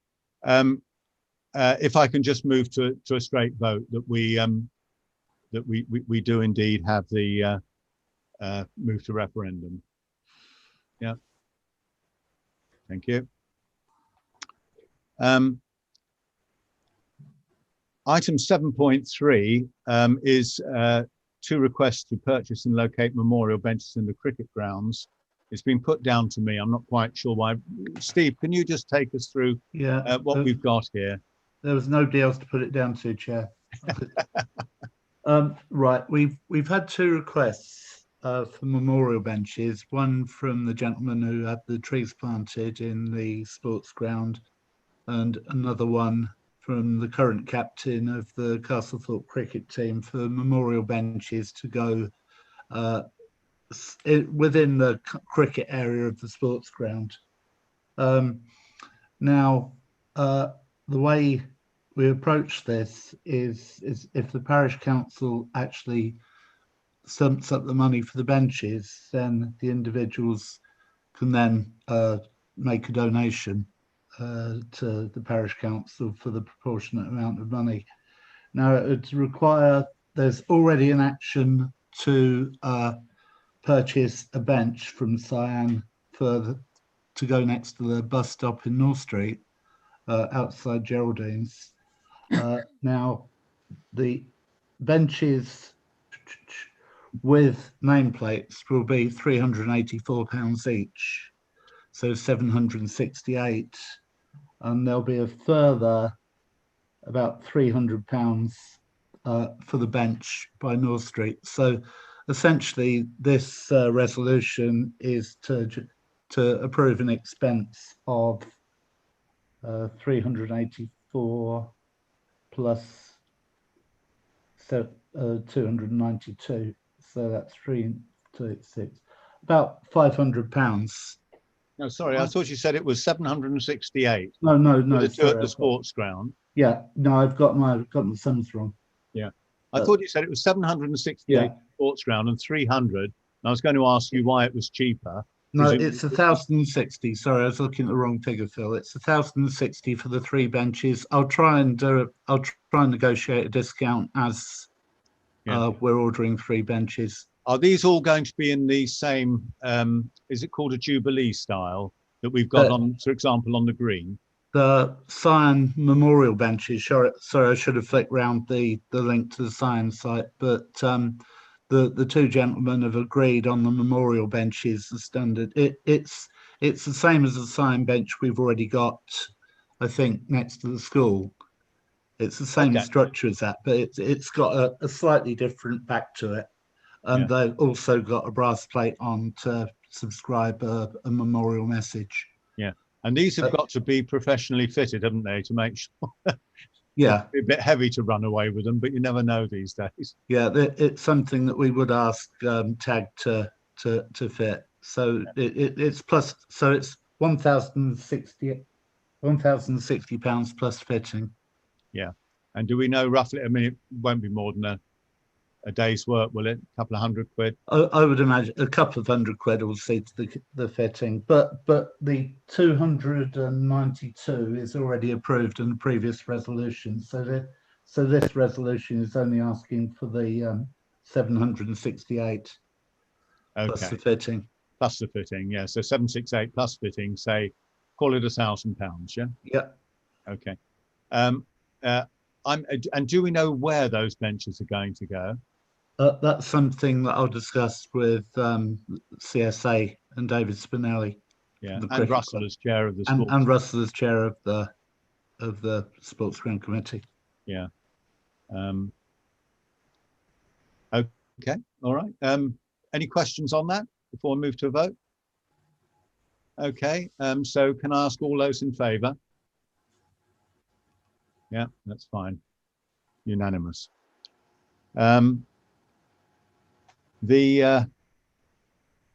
S1: If I can just move to a straight vote that we do indeed have the move to referendum. Yeah. Thank you. Item 7.3 is 2 requests to purchase and locate memorial benches in the cricket grounds. It's been put down to me. I'm not quite sure why. Steve, can you just take us through what we've got here?
S3: There was nobody else to put it down to, Chair. Right, we've had 2 requests for memorial benches. One from the gentleman who had the trees planted in the sports ground, and another one from the current captain of the Castlethorpe cricket team for memorial benches to go within the cricket area of the sports ground. Now, the way we approach this is if the parish council actually sumps up the money for the benches, then the individuals can then make a donation to the parish council for the proportionate amount of money. Now, it would require, there's already an action to purchase a bench from Cyan to go next to the bus stop in North Street, outside Geraldine's. Now, the benches with nameplates will be £384 each, so 768, and there'll be a further about £300 for the bench by North Street. So essentially, this resolution is to approve an expense of 384 plus 292. So that's 336, about £500.
S1: No, sorry, I thought you said it was 768.
S3: No,
S1: To
S3: sorry,
S1: at the sports ground.
S3: Yeah, no, I've got my sums wrong.
S1: Yeah, I thought you said it was 768 sports ground and 300. And I was going to ask you why it was cheaper.
S3: No, it's 1,060. Sorry, I was looking at the wrong figure, Phil. It's 1,060 for the 3 benches. I'll try and negotiate a discount as we're ordering 3 benches.
S1: Are these all going to be in the same? Is it called a Jubilee style that we've got on, for example, on the green?
S3: The Cyan memorial benches. Sorry, I should have flicked round the link to the Cyan site, but the 2 gentlemen have agreed on the memorial benches, the standard. It's the same as the Cyan bench we've already got, I think, next to the school. It's the same structure as that, but it's got a slightly different back to it. And they've also got a brass plate on to subscribe a memorial message.
S1: Yeah. And these have got to be professionally fitted, haven't they, to make sure?
S3: Yeah.
S1: It's a bit heavy to run away with them, but you never know these days.
S3: Yeah, it's something that we would ask TAG to fit. So it's plus, so it's £1,060 plus fitting.
S1: Yeah. And do we know roughly, I mean, it won't be more than a day's work, will it? A couple of £100?
S3: I would imagine a couple of £100 will see to the fitting, but the 292 is already approved in the previous resolution. So this resolution is only asking for the 768 plus the fitting.
S1: Plus the fitting, yeah. So 768 plus fitting, say, call it £1,000, yeah?
S3: Yeah.
S1: Okay. And do we know where those benches are going to go?
S3: That's something that I'll discuss with CSA and David Spinelli.
S1: Yeah, and Russell as chair of the sports.
S3: And Russell as chair of the sports ground committee.
S1: Yeah. Okay. All right. Any questions on that before we move to a vote? Okay. So can I ask all those in favour? Yeah, that's fine. Unanimous. The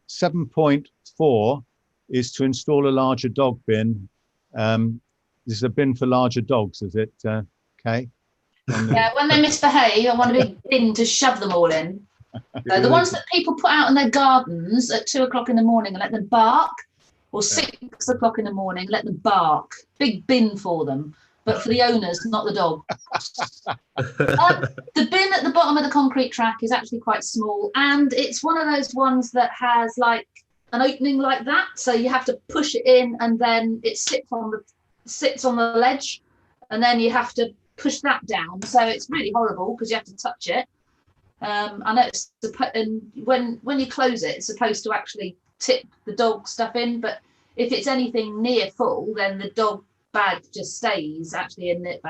S1: 7.4 is to install a larger dog bin. This is a bin for larger dogs, is it, Kay?
S7: Yeah, when they misbehave, I want a big bin to shove them all in. So the ones that people put out in their gardens at 2 o'clock in the morning and let them bark, or 6 o'clock in the morning, let them bark. Big bin for them. But for the owners, not the dog. The bin at the bottom of the concrete track is actually quite small, and it's one of those ones that has like an opening like that, so you have to push it in, and then it sits on the ledge, and then you have to push that down. So it's really horrible because you have to touch it. I know and when you close it, it's supposed to actually tip the dog stuff in, but if it's anything near full, then the dog bag just stays actually in it.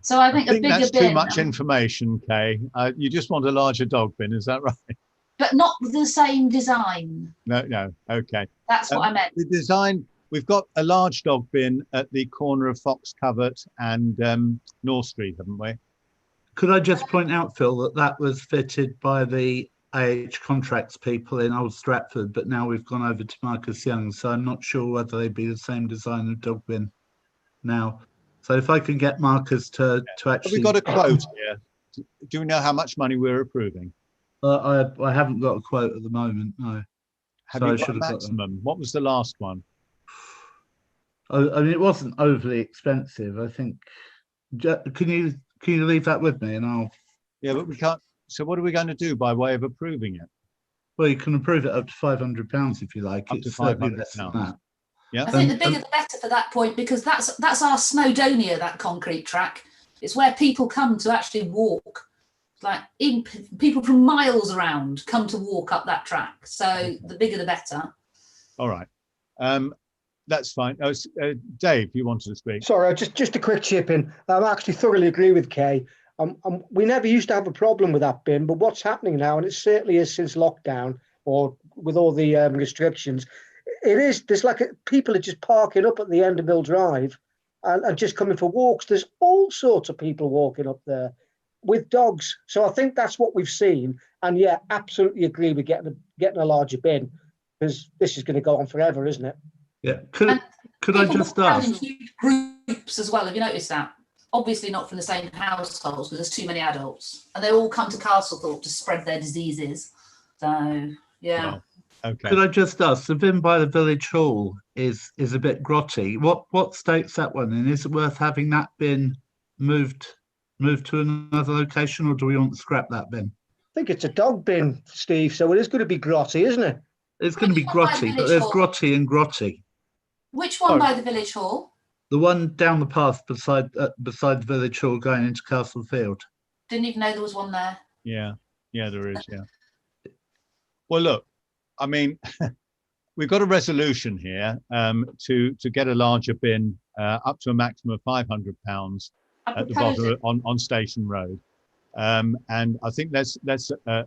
S7: So I think a bigger
S1: that's
S7: bin.
S1: Too much information, Kay. You just want a larger dog bin, is that right?
S7: But not the same design.
S1: No. Okay.
S7: That's what I meant.
S1: The design. We've got a large dog bin at the corner of Fox Covert and North Street, haven't we?
S3: Could I just point out, Phil, that was fitted by the AH Contracts people in Old Stratford, but now we've gone over to Marcus Young, so I'm not sure whether they'd be the same design of dog bin now. So if I can get Marcus to actually...
S1: Have we got a quote here? Do we know how much money we're approving?
S3: I haven't got a quote at the moment, no.
S1: Have
S3: So
S1: you
S3: I
S1: got
S3: should
S1: a
S3: have got
S1: maximum? What was the last one?
S3: I mean, it wasn't overly expensive. I think. Can you leave that with me, and I'll.
S1: Yeah, but we can't. So what are we going to do by way of approving it?
S3: Well, you can approve it up to £500 if you like.
S1: Up to £500. Yeah.
S7: I think the bigger the better for that point, because that's our Snowdonia, that concrete track. It's where people come to actually walk. Like even people from miles around come to walk up that track. So the bigger the better.
S1: All right. That's fine. Dave, you wanted to speak.
S10: Sorry, just a quick chip in. I actually thoroughly agree with Kay. We never used to have a problem with that bin, but what's happening now, and it certainly is since lockdown or with all the restrictions, there's like people are just parking up at the end of Mill Drive and just coming for walks. There's all sorts of people walking up there with dogs. So I think that's what we've seen. And yeah, absolutely agree with getting a larger bin, because this is going to go on forever, isn't it?
S3: Yeah. Could I just ask?
S7: In huge groups as well. Have you noticed that? Obviously not from the same households, because there's too many adults, and they all come to Castlethorpe to spread their diseases. So yeah.
S1: Well, okay.
S3: Could I just ask? The bin by the village hall is a bit grotty. What state's that one in? Is it worth having that bin moved to another location, or do we want to scrap that bin?
S10: I think it's a dog bin, Steve. So it is going to be grotty, isn't it?
S3: It's going to be grotty, but there's grotty and grotty.
S7: Which one by the village hall?
S3: The one down the path beside the village hall going into Castle Field.
S7: Didn't even know there was one there.
S1: Yeah, there is. Yeah. Well, look, I mean, we've got a resolution here to get a larger bin up to a maximum of £500 at the bottom on Station Road, and I think let's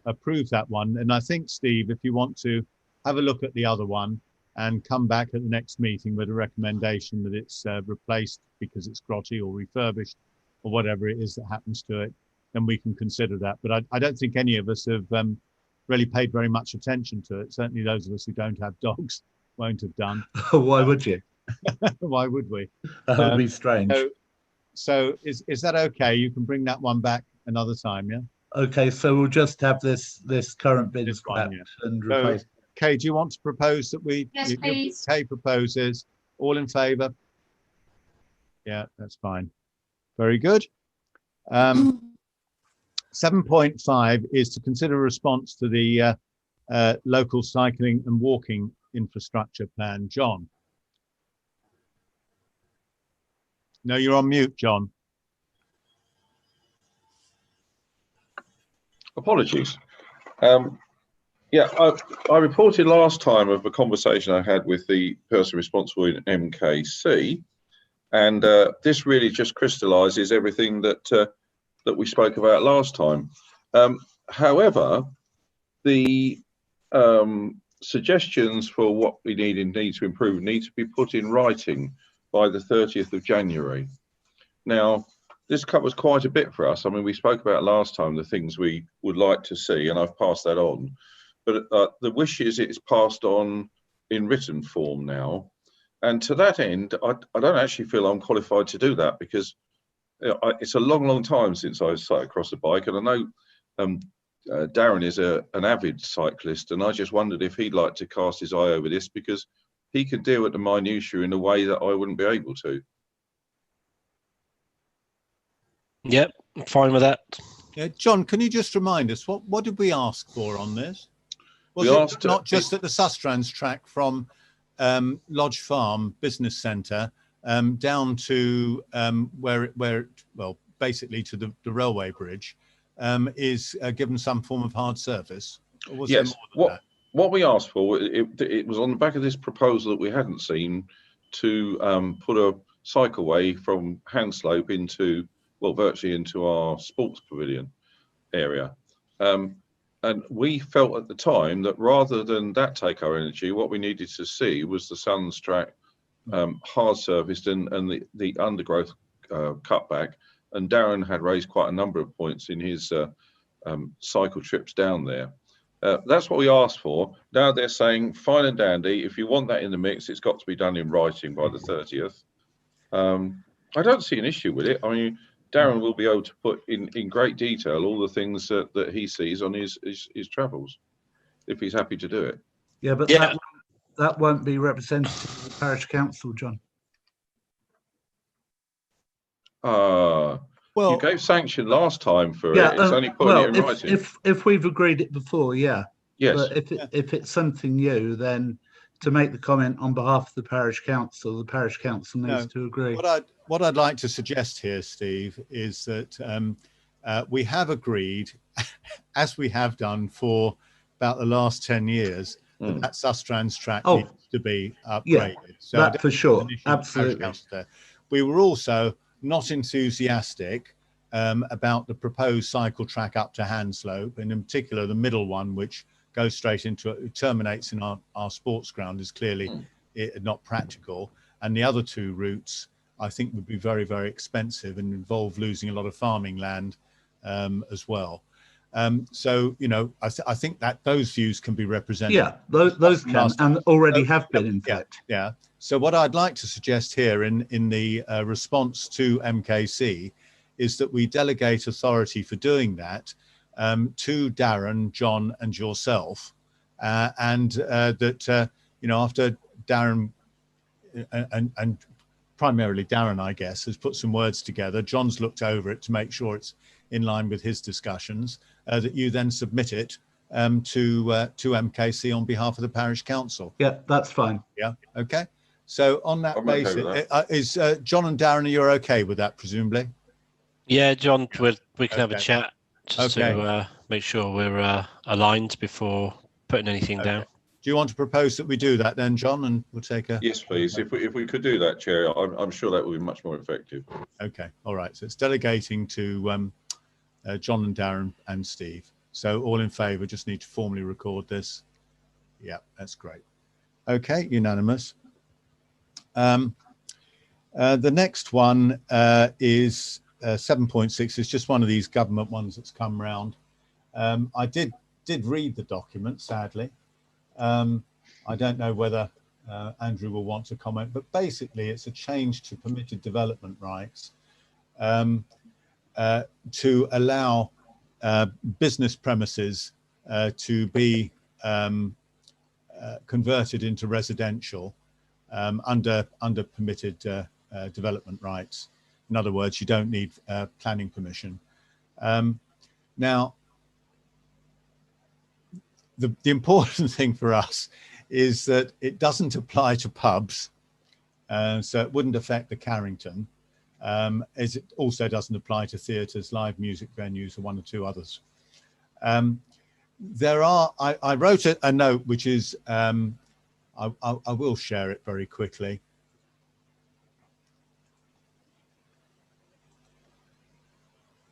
S1: approve that one. And I think, Steve, if you want to have a look at the other one and come back at the next meeting with a recommendation that it's replaced because it's grotty or refurbished or whatever it is that happens to it, then we can consider that. But I don't think any of us have really paid very much attention to it. Certainly those of us who don't have dogs won't have done.
S3: Why would you?
S1: Why would we?
S3: That would be strange.
S1: So is that okay? You can bring that one back another time, yeah?
S3: Okay, so we'll just have this current bin scrapped and replaced.
S1: Kay, do you want to propose that we...
S7: Yes, please.
S1: Kay proposes. All in favour? Yeah, that's fine. Very good. 7.5 is to consider a response to the local cycling and walking infrastructure plan. John? No, you're on mute, John.
S6: Apologies. Yeah, I reported last time of a conversation I had with the person responsible in MKC, and this really just crystallises everything that we spoke about last time. However, the suggestions for what we need to improve need to be put in writing by the 30th of January. Now, this covers quite a bit for us. I mean, we spoke about last time the things we would like to see, and I've passed that on. But the wish is it's passed on in written form now. And to that end, I don't actually feel I'm qualified to do that, because it's a long, long time since I cycled a bike. And I know Darren is an avid cyclist, and I just wondered if he'd like to cast his eye over this, because he can deal with the minutiae in a way that I wouldn't be able to.
S9: Yep, I'm fine with that.
S1: Yeah, John, can you just remind us, what did we ask for on this? Was
S6: We
S1: it
S6: asked
S1: not just at the Sustrans track from Lodge Farm Business Centre down to where well, basically to the railway bridge, is given some form of hard surface? Or was
S6: Yes,
S1: there more than that?
S6: what we asked for, it was on the back of this proposal that we hadn't seen, to put a cycleway from Hanslope into, well, virtually into our sports pavilion area. And we felt at the time that rather than that take our energy, what we needed to see was the Suns track hard surfaced and the undergrowth cutback. And Darren had raised quite a number of points in his cycle trips down there. That's what we asked for. Now they're saying, fine and dandy, if you want that in the mix, it's got to be done in writing by the 30th. I don't see an issue with it. I mean, Darren will be able to put in great detail all the things that he sees on his travels, if he's happy to do it.
S3: Yeah, but
S9: Yeah.
S3: that won't be representative of the parish council, John.
S1: Well,
S6: you gave sanction last time for
S3: Yeah,
S6: it. It's only putting it in writing.
S3: if we've agreed it before, yeah.
S6: Yes.
S3: But if it's something new, then to make the comment on behalf of the parish council needs to agree.
S1: What I'd like to suggest here, Steve, is that we have agreed, as we have done for about the last 10 years, that Sustrans track needs to be upgraded.
S3: Yeah,
S1: so
S3: that for sure, absolutely.
S1: We were also not enthusiastic about the proposed cycle track up to Hanslope, and in particular the middle one, which goes straight into it, terminates in our sports ground, is clearly not practical. And the other two routes, I think, would be very, very expensive and involve losing a lot of farming land as well. So, you know, I think that those views can be represented.
S3: Yeah, those can and already have been, in fact.
S1: Yeah. So what I'd like to suggest here in the response to MKC is that we delegate authority for doing that to Darren, John, and yourself, and that you know, after Darren and primarily Darren, I guess, has put some words together, John's looked over it to make sure it's in line with his discussions, that you then submit it to MKC on behalf of the parish council.
S3: Yeah, that's fine.
S1: Yeah. Okay. So on that basis, is John and Darren, you're okay with that, presumably?
S9: Yeah, John, we can have a chat just to make sure we're aligned before putting anything down.
S1: Do you want to propose that we do that then, John? And we'll take a...
S6: Yes, please. If we could do that, Chair, I'm sure that would be much more effective.
S1: Okay. All right. So it's delegating to John and Darren and Steve. So all in favour, just need to formally record this. Yeah, that's great. Okay, unanimous. The next one is 7.6. It's just one of these government ones that's come round. I did read the document, sadly. I don't know whether Andrew will want to comment, but basically it's a change to permitted development rights to allow business premises to be converted into residential under permitted development rights. In other words, you don't need planning permission. Now, the important thing for us is that it doesn't apply to pubs, so it wouldn't affect the Carrington, as it also doesn't apply to theatres, live music venues, or one or two others. There are, I wrote a note which is, I will share it very quickly.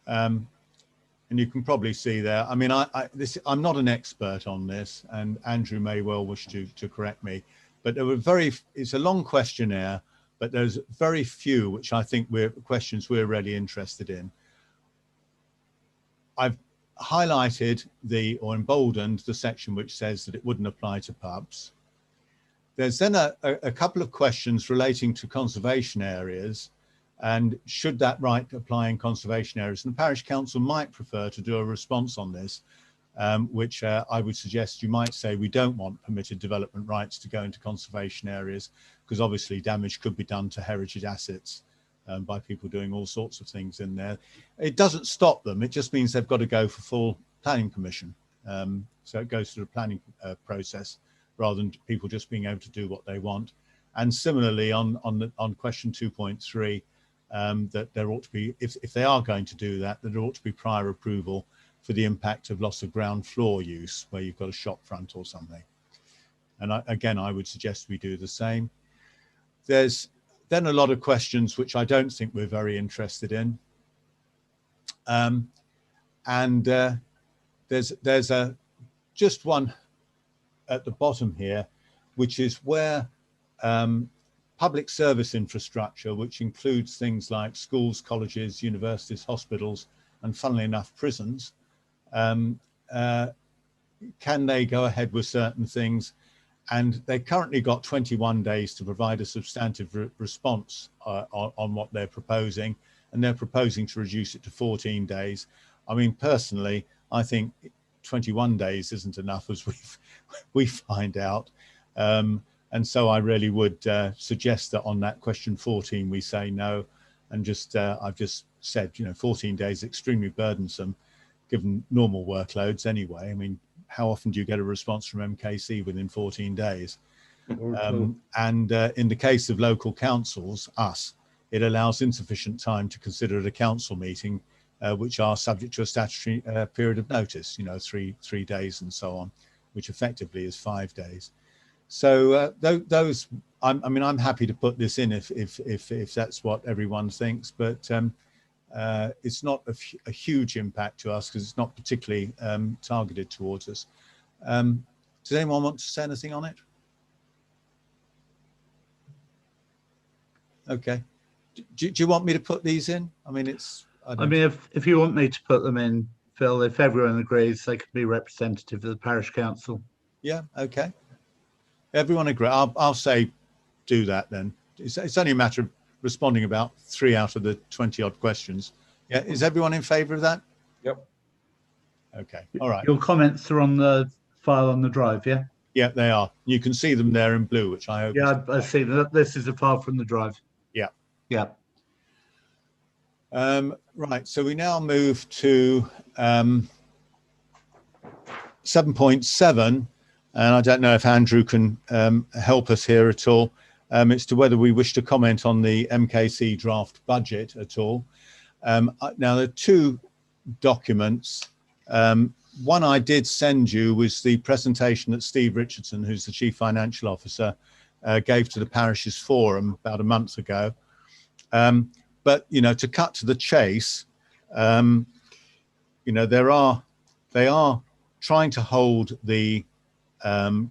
S1: And you can probably see there, I mean, I'm not an expert on this, and Andrew may well wish to correct me, but there were it's a long questionnaire, but there's very few which I think questions we're really interested in. I've highlighted or emboldened the section which says that it wouldn't apply to pubs. There's then a couple of questions relating to conservation areas, and should that right apply in conservation areas? And the parish council might prefer to do a response on this, which I would suggest you might say we don't want permitted development rights to go into conservation areas, because obviously damage could be done to heritage assets by people doing all sorts of things in there. It doesn't stop them, it just means they've got to go for full planning permission. So it goes through a planning process rather than people just being able to do what they want. And similarly on question 2.3, that there ought to be, if they are going to do that, there ought to be prior approval for the impact of loss of ground floor use, where you've got a shop front or something. And again, I would suggest we do the same. There's then a lot of questions which I don't think we're very interested in. There's just one at the bottom here, which is where public service infrastructure, which includes things like schools, colleges, universities, hospitals, and funnily enough, prisons, can they go ahead with certain things? And they currently got 21 days to provide a substantive response on what they're proposing, and they're proposing to reduce it to 14 days. I mean, personally, I think 21 days isn't enough, as we find out. And so I really would suggest that on that question 14, we say no. And just I've just said, 14 days extremely burdensome, given normal workloads anyway. I mean, how often do you get a response from MKC within 14 days? And in the case of local councils, it allows insufficient time to consider at a council meeting, which are subject to a statutory period of notice, 3 days and so on, which effectively is 5 days. So those, I'm happy to put this in if that's what everyone thinks, but it's not a huge impact to us because it's not particularly targeted towards us. Does anyone want to say anything on it? Okay. Do you want me to put these in? I mean,
S3: if you want me to put them in, Phil, if everyone agrees, they can be representative of the parish council.
S1: Yeah. Okay. Everyone agree. I'll say do that then. It's only a matter of responding about 3 out of the 20 odd questions. Yeah. Is everyone in favour of that?
S6: Yep.
S1: Okay. All right.
S3: Your comments are on the file on the drive, yeah?
S1: Yeah, they are. You can see them there in blue, which I hope.
S3: Yeah, I see that. This is a file from the drive.
S1: Yeah.
S3: Yeah.
S1: Right. So we now move to 7.7. And I don't know if Andrew can help us here at all. It's to whether we wish to comment on the MKC draft budget at all. Now, there are 2 documents. One I did send you was the presentation that Steve Richardson, who's the Chief Financial Officer, gave to the Parishes Forum about a month ago. But, to cut to the chase, they are trying to hold the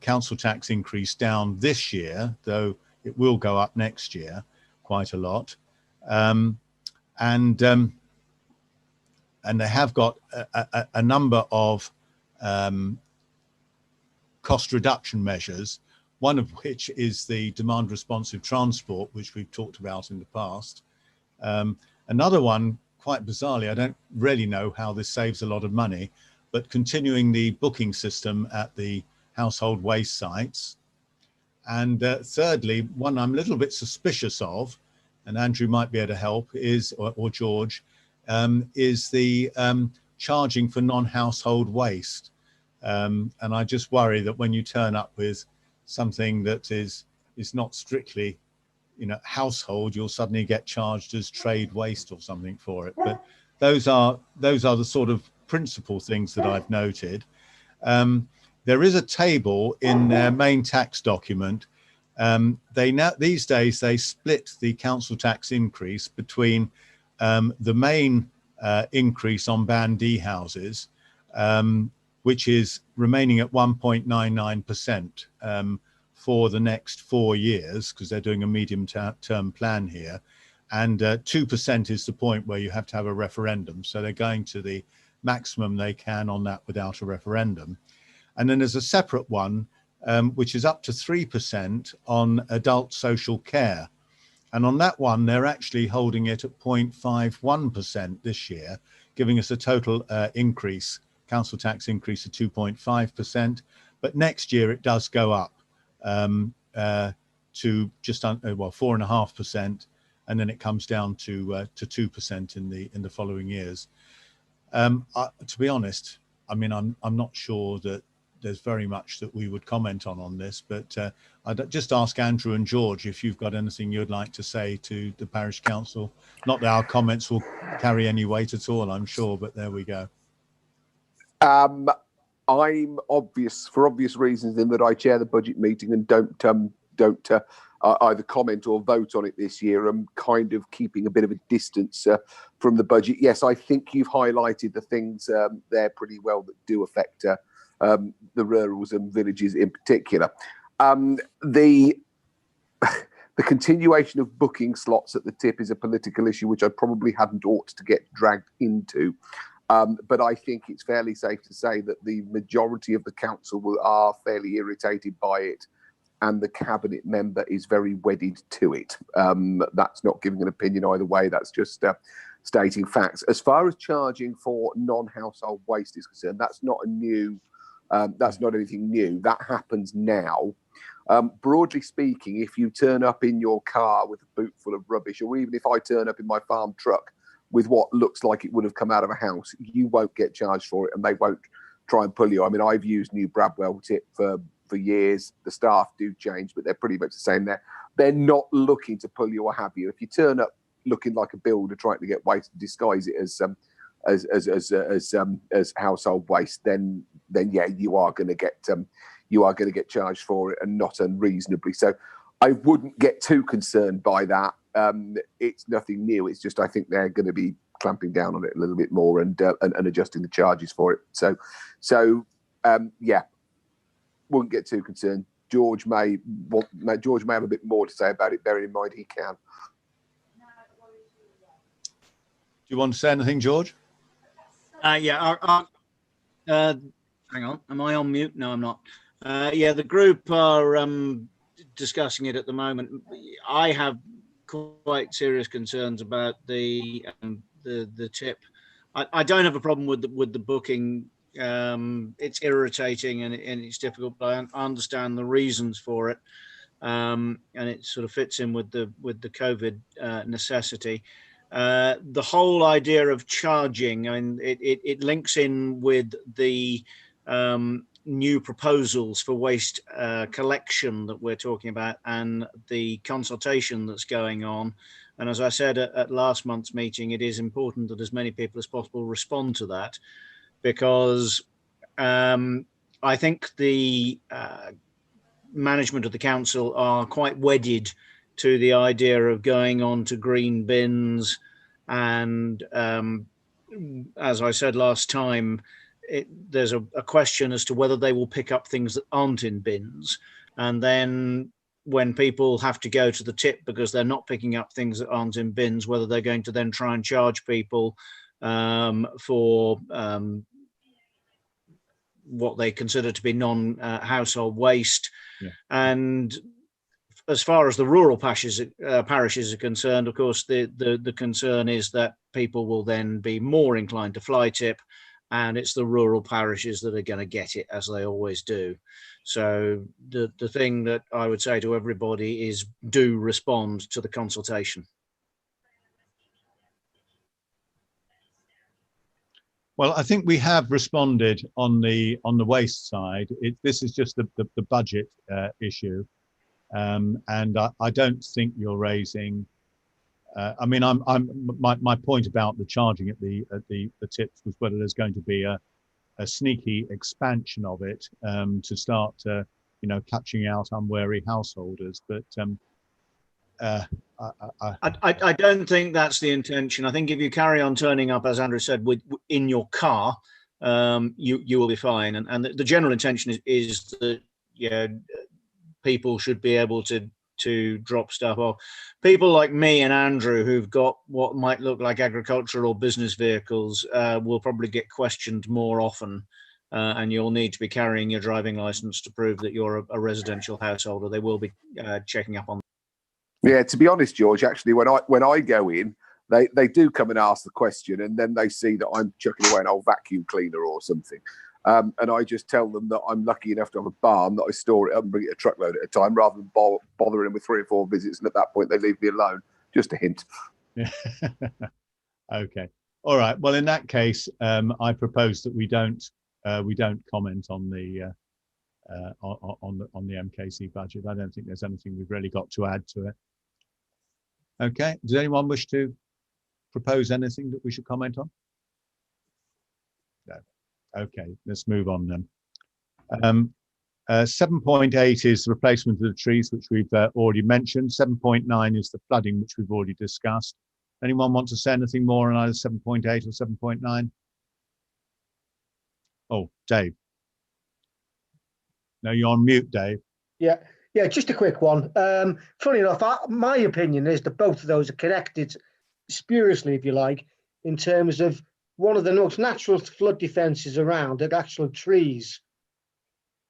S1: council tax increase down this year, though it will go up next year quite a lot. And they have got a number of cost reduction measures, one of which is the demand responsive transport, which we've talked about in the past. Another one, quite bizarrely, I don't really know how this saves a lot of money, but continuing the booking system at the household waste sites. And thirdly, one I'm a little bit suspicious of, and Andrew might be able to help, or George, is the charging for non-household waste. And I just worry that when you turn up with something that is not strictly, household, you'll suddenly get charged as trade waste or something for it. But those are the sort of principal things that I've noted. There is a table in their main tax document. These days they split the council tax increase between the main increase on Band D houses, which is remaining at 1.99% for the next 4 years, because they're doing a medium-term plan here. And 2% is the point where you have to have a referendum. So they're going to the maximum they can on that without a referendum. And then there's a separate one, which is up to 3% on adult social care. And on that one, they're actually holding it at 0.51% this year, giving us a total increase, council tax increase of 2.5%. But next year it does go up to just 4.5%, and then it comes down to 2% in the following years. To be honest, I mean, I'm not sure that there's very much that we would comment on this, but I'd just ask Andrew and George if you've got anything you'd like to say to the parish council. Not that our comments will carry any weight at all, I'm sure, but there we go.
S4: I'm for obvious reasons in that I chair the budget meeting and don't either comment or vote on it this year. I'm kind of keeping a bit of a distance from the budget. Yes, I think you've highlighted the things there pretty well that do affect the rurals and villages in particular. The continuation of booking slots at the tip is a political issue which I probably hadn't ought to get dragged into. But I think it's fairly safe to say that the majority of the council are fairly irritated by it, and the cabinet member is very wedded to it. That's not giving an opinion either way. That's just stating facts. As far as charging for non-household waste is concerned, that's not a new. That's not anything new. That happens now. Broadly speaking, if you turn up in your car with a boot full of rubbish, or even if I turn up in my farm truck with what looks like it would have come out of a house, you won't get charged for it, and they won't try and pull you. I mean, I've used New Bradwell tip for years. The staff do change, but they're pretty much the same there. They're not looking to pull you or have you. If you turn up looking like a builder trying to get waste and disguise it as household waste, then yeah, you are going to get charged for it, and not unreasonably. So I wouldn't get too concerned by that. It's nothing new. It's just I think they're going to be clamping down on it a little bit more and adjusting the charges for it. So yeah, wouldn't get too concerned. George may have a bit more to say about it, bearing in mind he can.
S1: Do you want to say anything, George?
S5: Yeah. Hang on. Am I on mute? No, I'm not. Yeah, the group are discussing it at the moment. I have quite serious concerns about the tip. I don't have a problem with the booking. It's irritating and it's difficult, but I understand the reasons for it, and it sort of fits in with the COVID necessity. The whole idea of charging, and it links in with the new proposals for waste collection that we're talking about, and the consultation that's going on. And as I said at last month's meeting, it is important that as many people as possible respond to that, because I think the management of the council are quite wedded to the idea of going on to green bins. And as I said last time, there's a question as to whether they will pick up things that aren't in bins. And then when people have to go to the tip because they're not picking up things that aren't in bins, whether they're going to then try and charge people for what they consider to be non-household waste.
S1: Yeah.
S5: And as far as the rural parishes are concerned, of course, the concern is that people will then be more inclined to fly tip, and it's the rural parishes that are going to get it, as they always do. So the thing that I would say to everybody is do respond to the consultation.
S1: Well, I think we have responded on the waste side. This is just the budget issue, and I don't think you're raising. I mean, my point about the charging at the tips was whether there's going to be a sneaky expansion of it to start, catching out unwary householders. But
S5: I don't think that's the intention. I think if you carry on turning up, as Andrew said, in your car, you will be fine. And the general intention is that people should be able to drop stuff off. People like me and Andrew who've got what might look like agricultural or business vehicles will probably get questioned more often, and you'll need to be carrying your driving license to prove that you're a residential householder. They will be checking up on.
S4: Yeah, to be honest, George, actually, when I go in, they do come and ask the question, and then they see that I'm chucking away an old vacuum cleaner or something. And I just tell them that I'm lucky enough to have a barn that I store it up and bring it a truckload at a time, rather than bothering them with 3 or 4 visits. And at that point, they leave me alone. Just a hint.
S1: Yeah. Okay. All right. Well, in that case, I propose that we don't comment on the MKC budget. I don't think there's anything we've really got to add to it. Okay. Does anyone wish to propose anything that we should comment on? No. Okay, let's move on then. 7.8 is the replacement of the trees, which we've already mentioned. 7.9 is the flooding, which we've already discussed. Anyone want to say anything more on either 7.8 or 7.9? Oh, Dave. No, you're on mute, Dave.
S10: Yeah, just a quick one. Funny enough, my opinion is that both of those are connected spuriously, if you like, in terms of one of the most natural flood defences around are actual trees.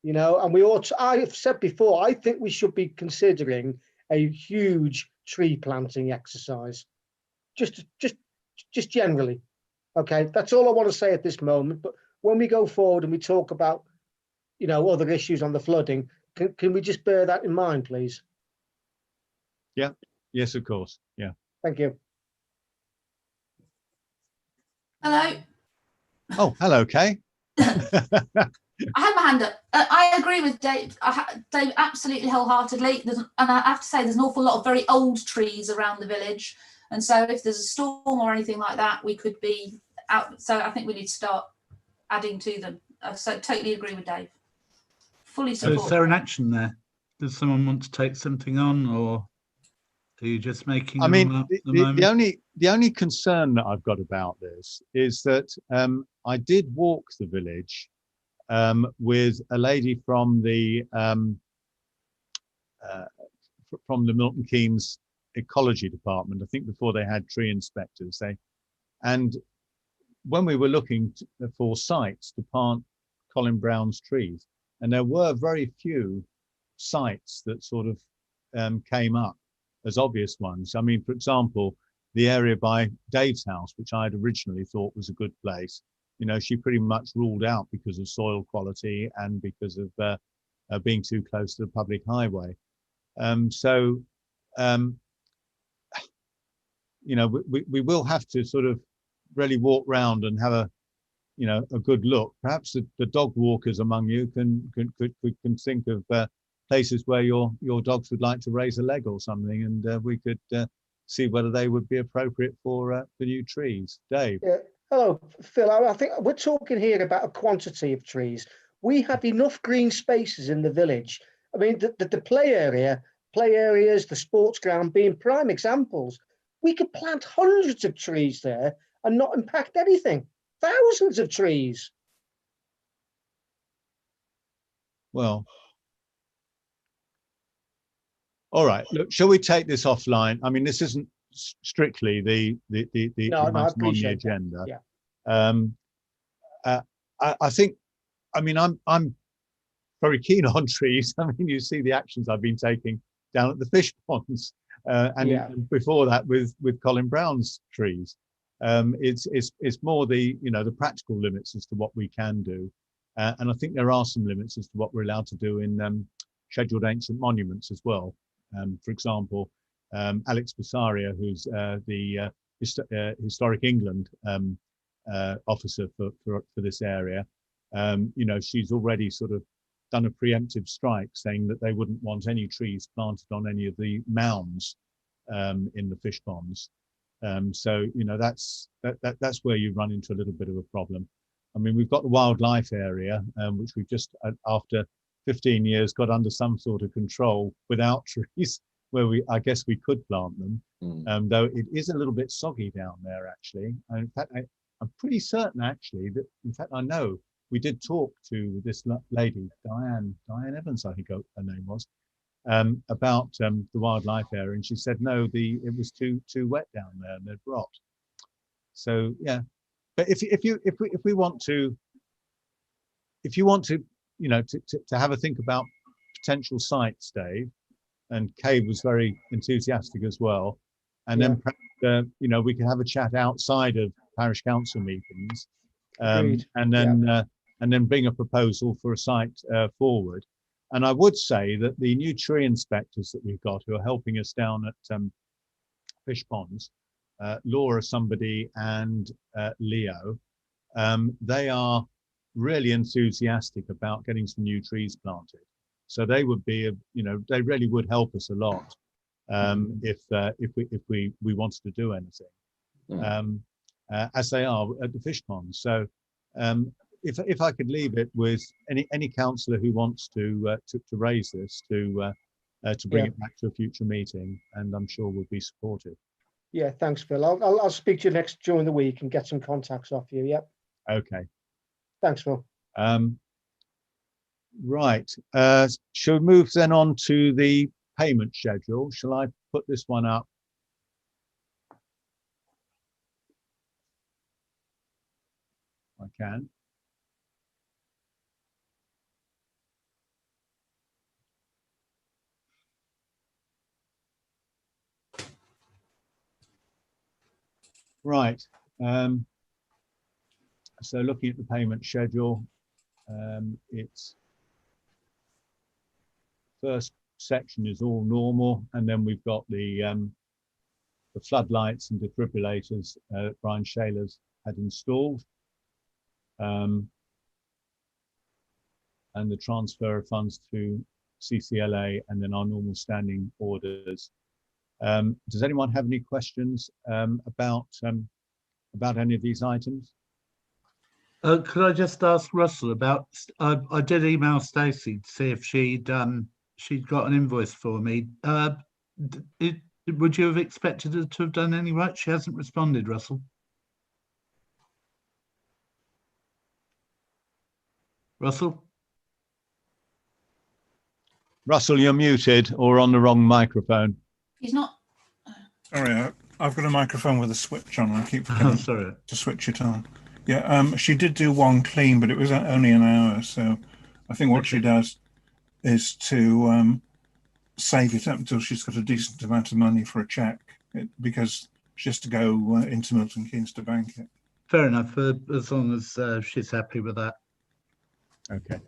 S10: You know, and we ought to, I've said before, I think we should be considering a huge tree planting exercise. Just generally. Okay, that's all I want to say at this moment. But when we go forward and we talk about, you know, other issues on the flooding, can we just bear that in mind, please?
S1: Yeah. Yes, of course. Yeah.
S10: Thank you.
S7: Hello.
S1: Oh, hello, Kay.
S7: I had my hand up. I agree with Dave. Dave, absolutely wholeheartedly. And I have to say, there's an awful lot of very old trees around the village, and so if there's a storm or anything like that, we could be out. So I think we need to start adding to them. So totally agree with Dave. Fully
S3: So
S7: support.
S3: is there an action there? Does someone want to take something on, or are you just making?
S1: I mean,
S3: up at the moment?
S1: the only concern that I've got about this is that I did walk the village with a lady from the Milton Keynes ecology department. I think before they had tree inspectors, and when we were looking for sites to plant Colin Brown's trees, and there were very few sites that sort of came up as obvious ones. I mean, for example, the area by Dave's house, which I had originally thought was a good place, you know, she pretty much ruled out because of soil quality and because of being too close to the public highway. You know, we will have to sort of really walk round and have a good look. Perhaps the dog walkers among you can think of places where your dogs would like to raise a leg or something, and we could see whether they would be appropriate for new trees. Dave.
S10: Yeah. Hello, Phil. I think we're talking here about a quantity of trees. We have enough green spaces in the village. I mean, the play areas, the sports ground being prime examples. We could plant hundreds of trees there and not impact anything. Thousands of trees.
S1: Well, all right. Look, shall we take this offline? I mean, this isn't strictly the item on the agenda.
S10: Yeah.
S1: I think. I mean, I'm very keen on trees. I mean, you see the actions I've been taking down at the fish ponds, and before that with Colin Brown's trees. It's more the the practical limits as to what we can do, and I think there are some limits as to what we're allowed to do in scheduled ancient monuments as well. For example, Alex Basaria, who's the Historic England officer for this area, she's already sort of done a preemptive strike saying that they wouldn't want any trees planted on any of the mounds in the fish ponds. So that's where you run into a little bit of a problem. I mean, we've got the wildlife area, which we've just after 15 years got under some sort of control without trees, where I guess we could plant them, though it is a little bit soggy down there actually. And in fact, I'm pretty certain actually that, in fact, I know we did talk to this lady, Diane Evans, I think her name was, about the wildlife area, and she said no, it was too wet down there and they'd rot. So yeah, but if you want to to have a think about potential sites, Dave, and Kay was very enthusiastic as well, and then perhaps, we can have a chat outside of parish council meetings, and then bring a proposal for a site forward. And I would say that the new tree inspectors that we've got who are helping us down at fish ponds, Laura somebody and Leo, they are really enthusiastic about getting some new trees planted. So they would be, they really would help us a lot if we wanted to do anything, as they are at the fish ponds. So if I could leave it with any councillor who wants to raise this, to bring it back to a future meeting, and I'm sure we'll be supportive.
S10: Yeah, thanks, Phil. I'll speak to you during the week and get some contacts off you. Yep.
S1: Okay.
S10: Thanks, Phil.
S1: Right. Shall we move then on to the payment schedule? Shall I put this one up? I can. Right. So looking at the payment schedule, its first section is all normal, and then we've got the floodlights and defibrillators Brian Shaler's had installed, and the transfer of funds to CCLA, and then our normal standing orders. Does anyone have any questions about any of these items?
S3: Could I just ask Russell about? I did email Stacey to see if she'd got an invoice for me. Would you have expected her to have done any right? She hasn't responded, Russell. Russell,
S1: You're muted or on the wrong microphone.
S7: He's not.
S8: Sorry, I've got a microphone with a switch on. I keep forgetting to switch it on. Yeah, she did do one clean, but it was only an hour. So I think what she does is to save it up until she's got a decent amount of money for a check, because she has to go into Milton Keynes to bank it.
S3: Fair enough, as long as she's happy with that.
S1: Okay.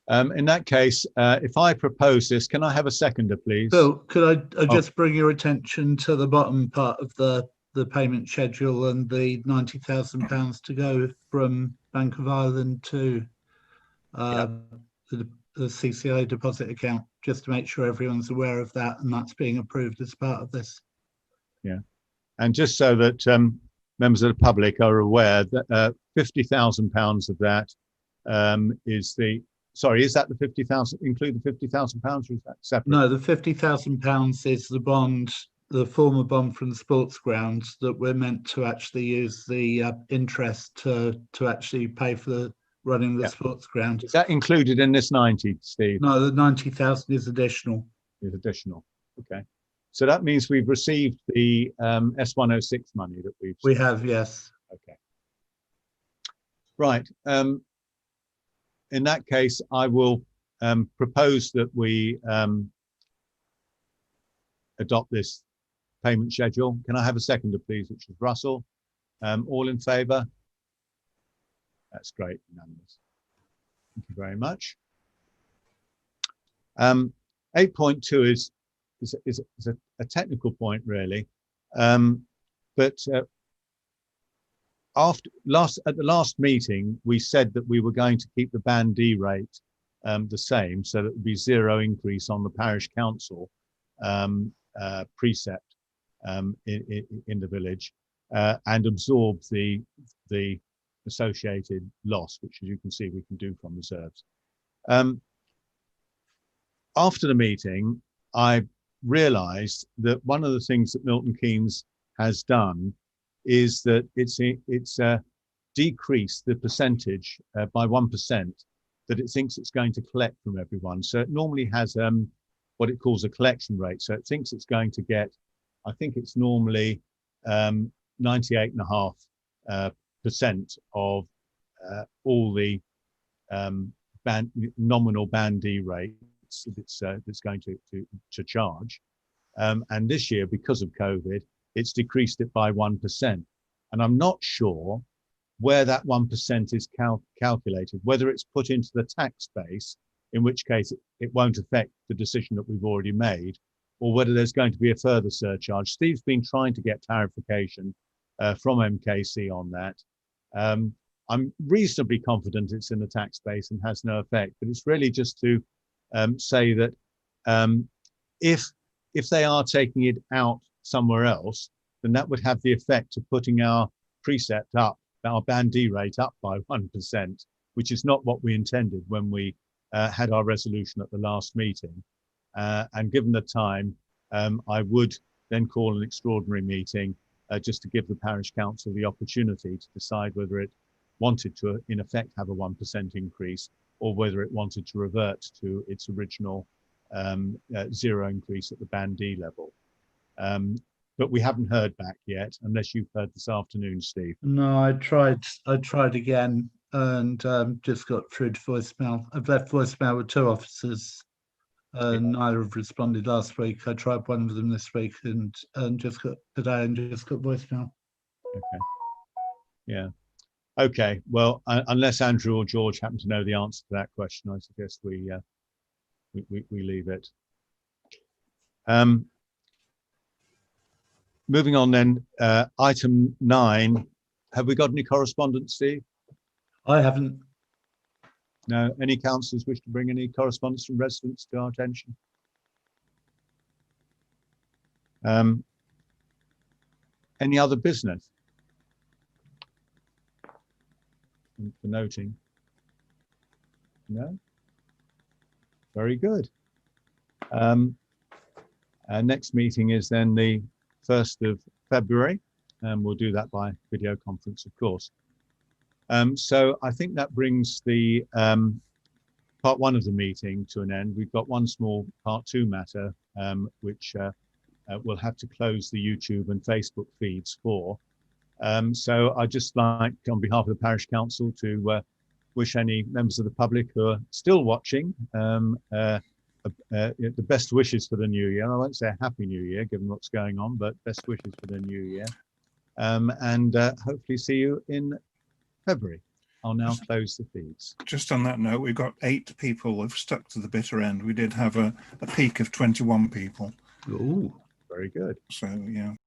S1: In that case, if I propose this, can I have a seconder, please?
S3: Bill, could I just bring your attention to the bottom part of the payment schedule and the £90,000 to go from Bank of Ireland to the CCA deposit account, just to make sure everyone's aware of that, and that's being approved as part of this.
S1: Yeah, and just so that members of the public are aware that £50,000 of that is the. Sorry, is that the 50,000? Include the £50,000, or is that separate?
S3: No, the £50,000 is the bond, the former bond from the sports grounds that we're meant to actually use the interest to actually pay for the running the sports ground.
S1: Is that included in this 90, Steve?
S3: No, the 90,000 is additional.
S1: Is additional. Okay. So that means we've received the S106 money that
S3: we have, yes.
S1: Okay. Right. In that case, I will propose that we adopt this payment schedule. Can I have a seconder, please, which is Russell? All in favour? That's great, unanimous. Thank you very much. 8.2 is a technical point, really, but at the last meeting, we said that we were going to keep the Band D rate the same, so that it would be zero increase on the parish council precept in the village, and absorb the associated loss, which, as you can see, we can do from reserves. After the meeting, I realised that one of the things that Milton Keynes has done is that it's decreased the percentage by 1% that it thinks it's going to collect from everyone. So it normally has what it calls a collection rate. So it thinks it's going to get, I think it's normally 98.5% of all the nominal Band D rates that it's going to charge. And this year, because of COVID, it's decreased it by 1%. And I'm not sure where that 1% is calculated, whether it's put into the tax base, in which case it won't affect the decision that we've already made, or whether there's going to be a further surcharge. Steve's been trying to get clarification from MKC on that. I'm reasonably confident it's in the tax base and has no effect, but it's really just to say that if they are taking it out somewhere else, then that would have the effect of putting our precept up, our Band D rate up by 1%, which is not what we intended when we had our resolution at the last meeting. And given the time, I would then call an extraordinary meeting just to give the parish council the opportunity to decide whether it wanted to, in effect, have a 1% increase, or whether it wanted to revert to its original zero increase at the Band D level. but we haven't heard back yet, unless you've heard this afternoon, Steve.
S3: No, I tried again and just got through to voicemail. I've left voicemail with 2 officers. Neither have responded last week. I tried one of them this week and just got today and just got voicemail.
S1: Okay. Yeah. Okay. Well, unless Andrew or George happen to know the answer to that question, I suggest we leave it. Moving on then, item 9. Have we got any correspondence, Steve?
S3: I haven't.
S1: No. Any councillors wish to bring any correspondence from residents to our attention? Any other business? For noting. No? Very good. Our next meeting is then the 1st of February, and we'll do that by video conference, of course. So I think that brings the part 1 of the meeting to an end. We've got one small part 2 matter, which we'll have to close the YouTube and Facebook feeds for. So I'd just like, on behalf of the Parish Council, to wish any members of the public who are still watching the best wishes for the new year. I won't say a happy new year, given what's going on, but best wishes for the new year. And hopefully see you in February. I'll now close the feeds.
S8: Just on that note, we've got 8 people who've stuck to the bitter end. We did have a peak of 21 people.
S3: Ooh,
S1: very good.
S8: So, yeah.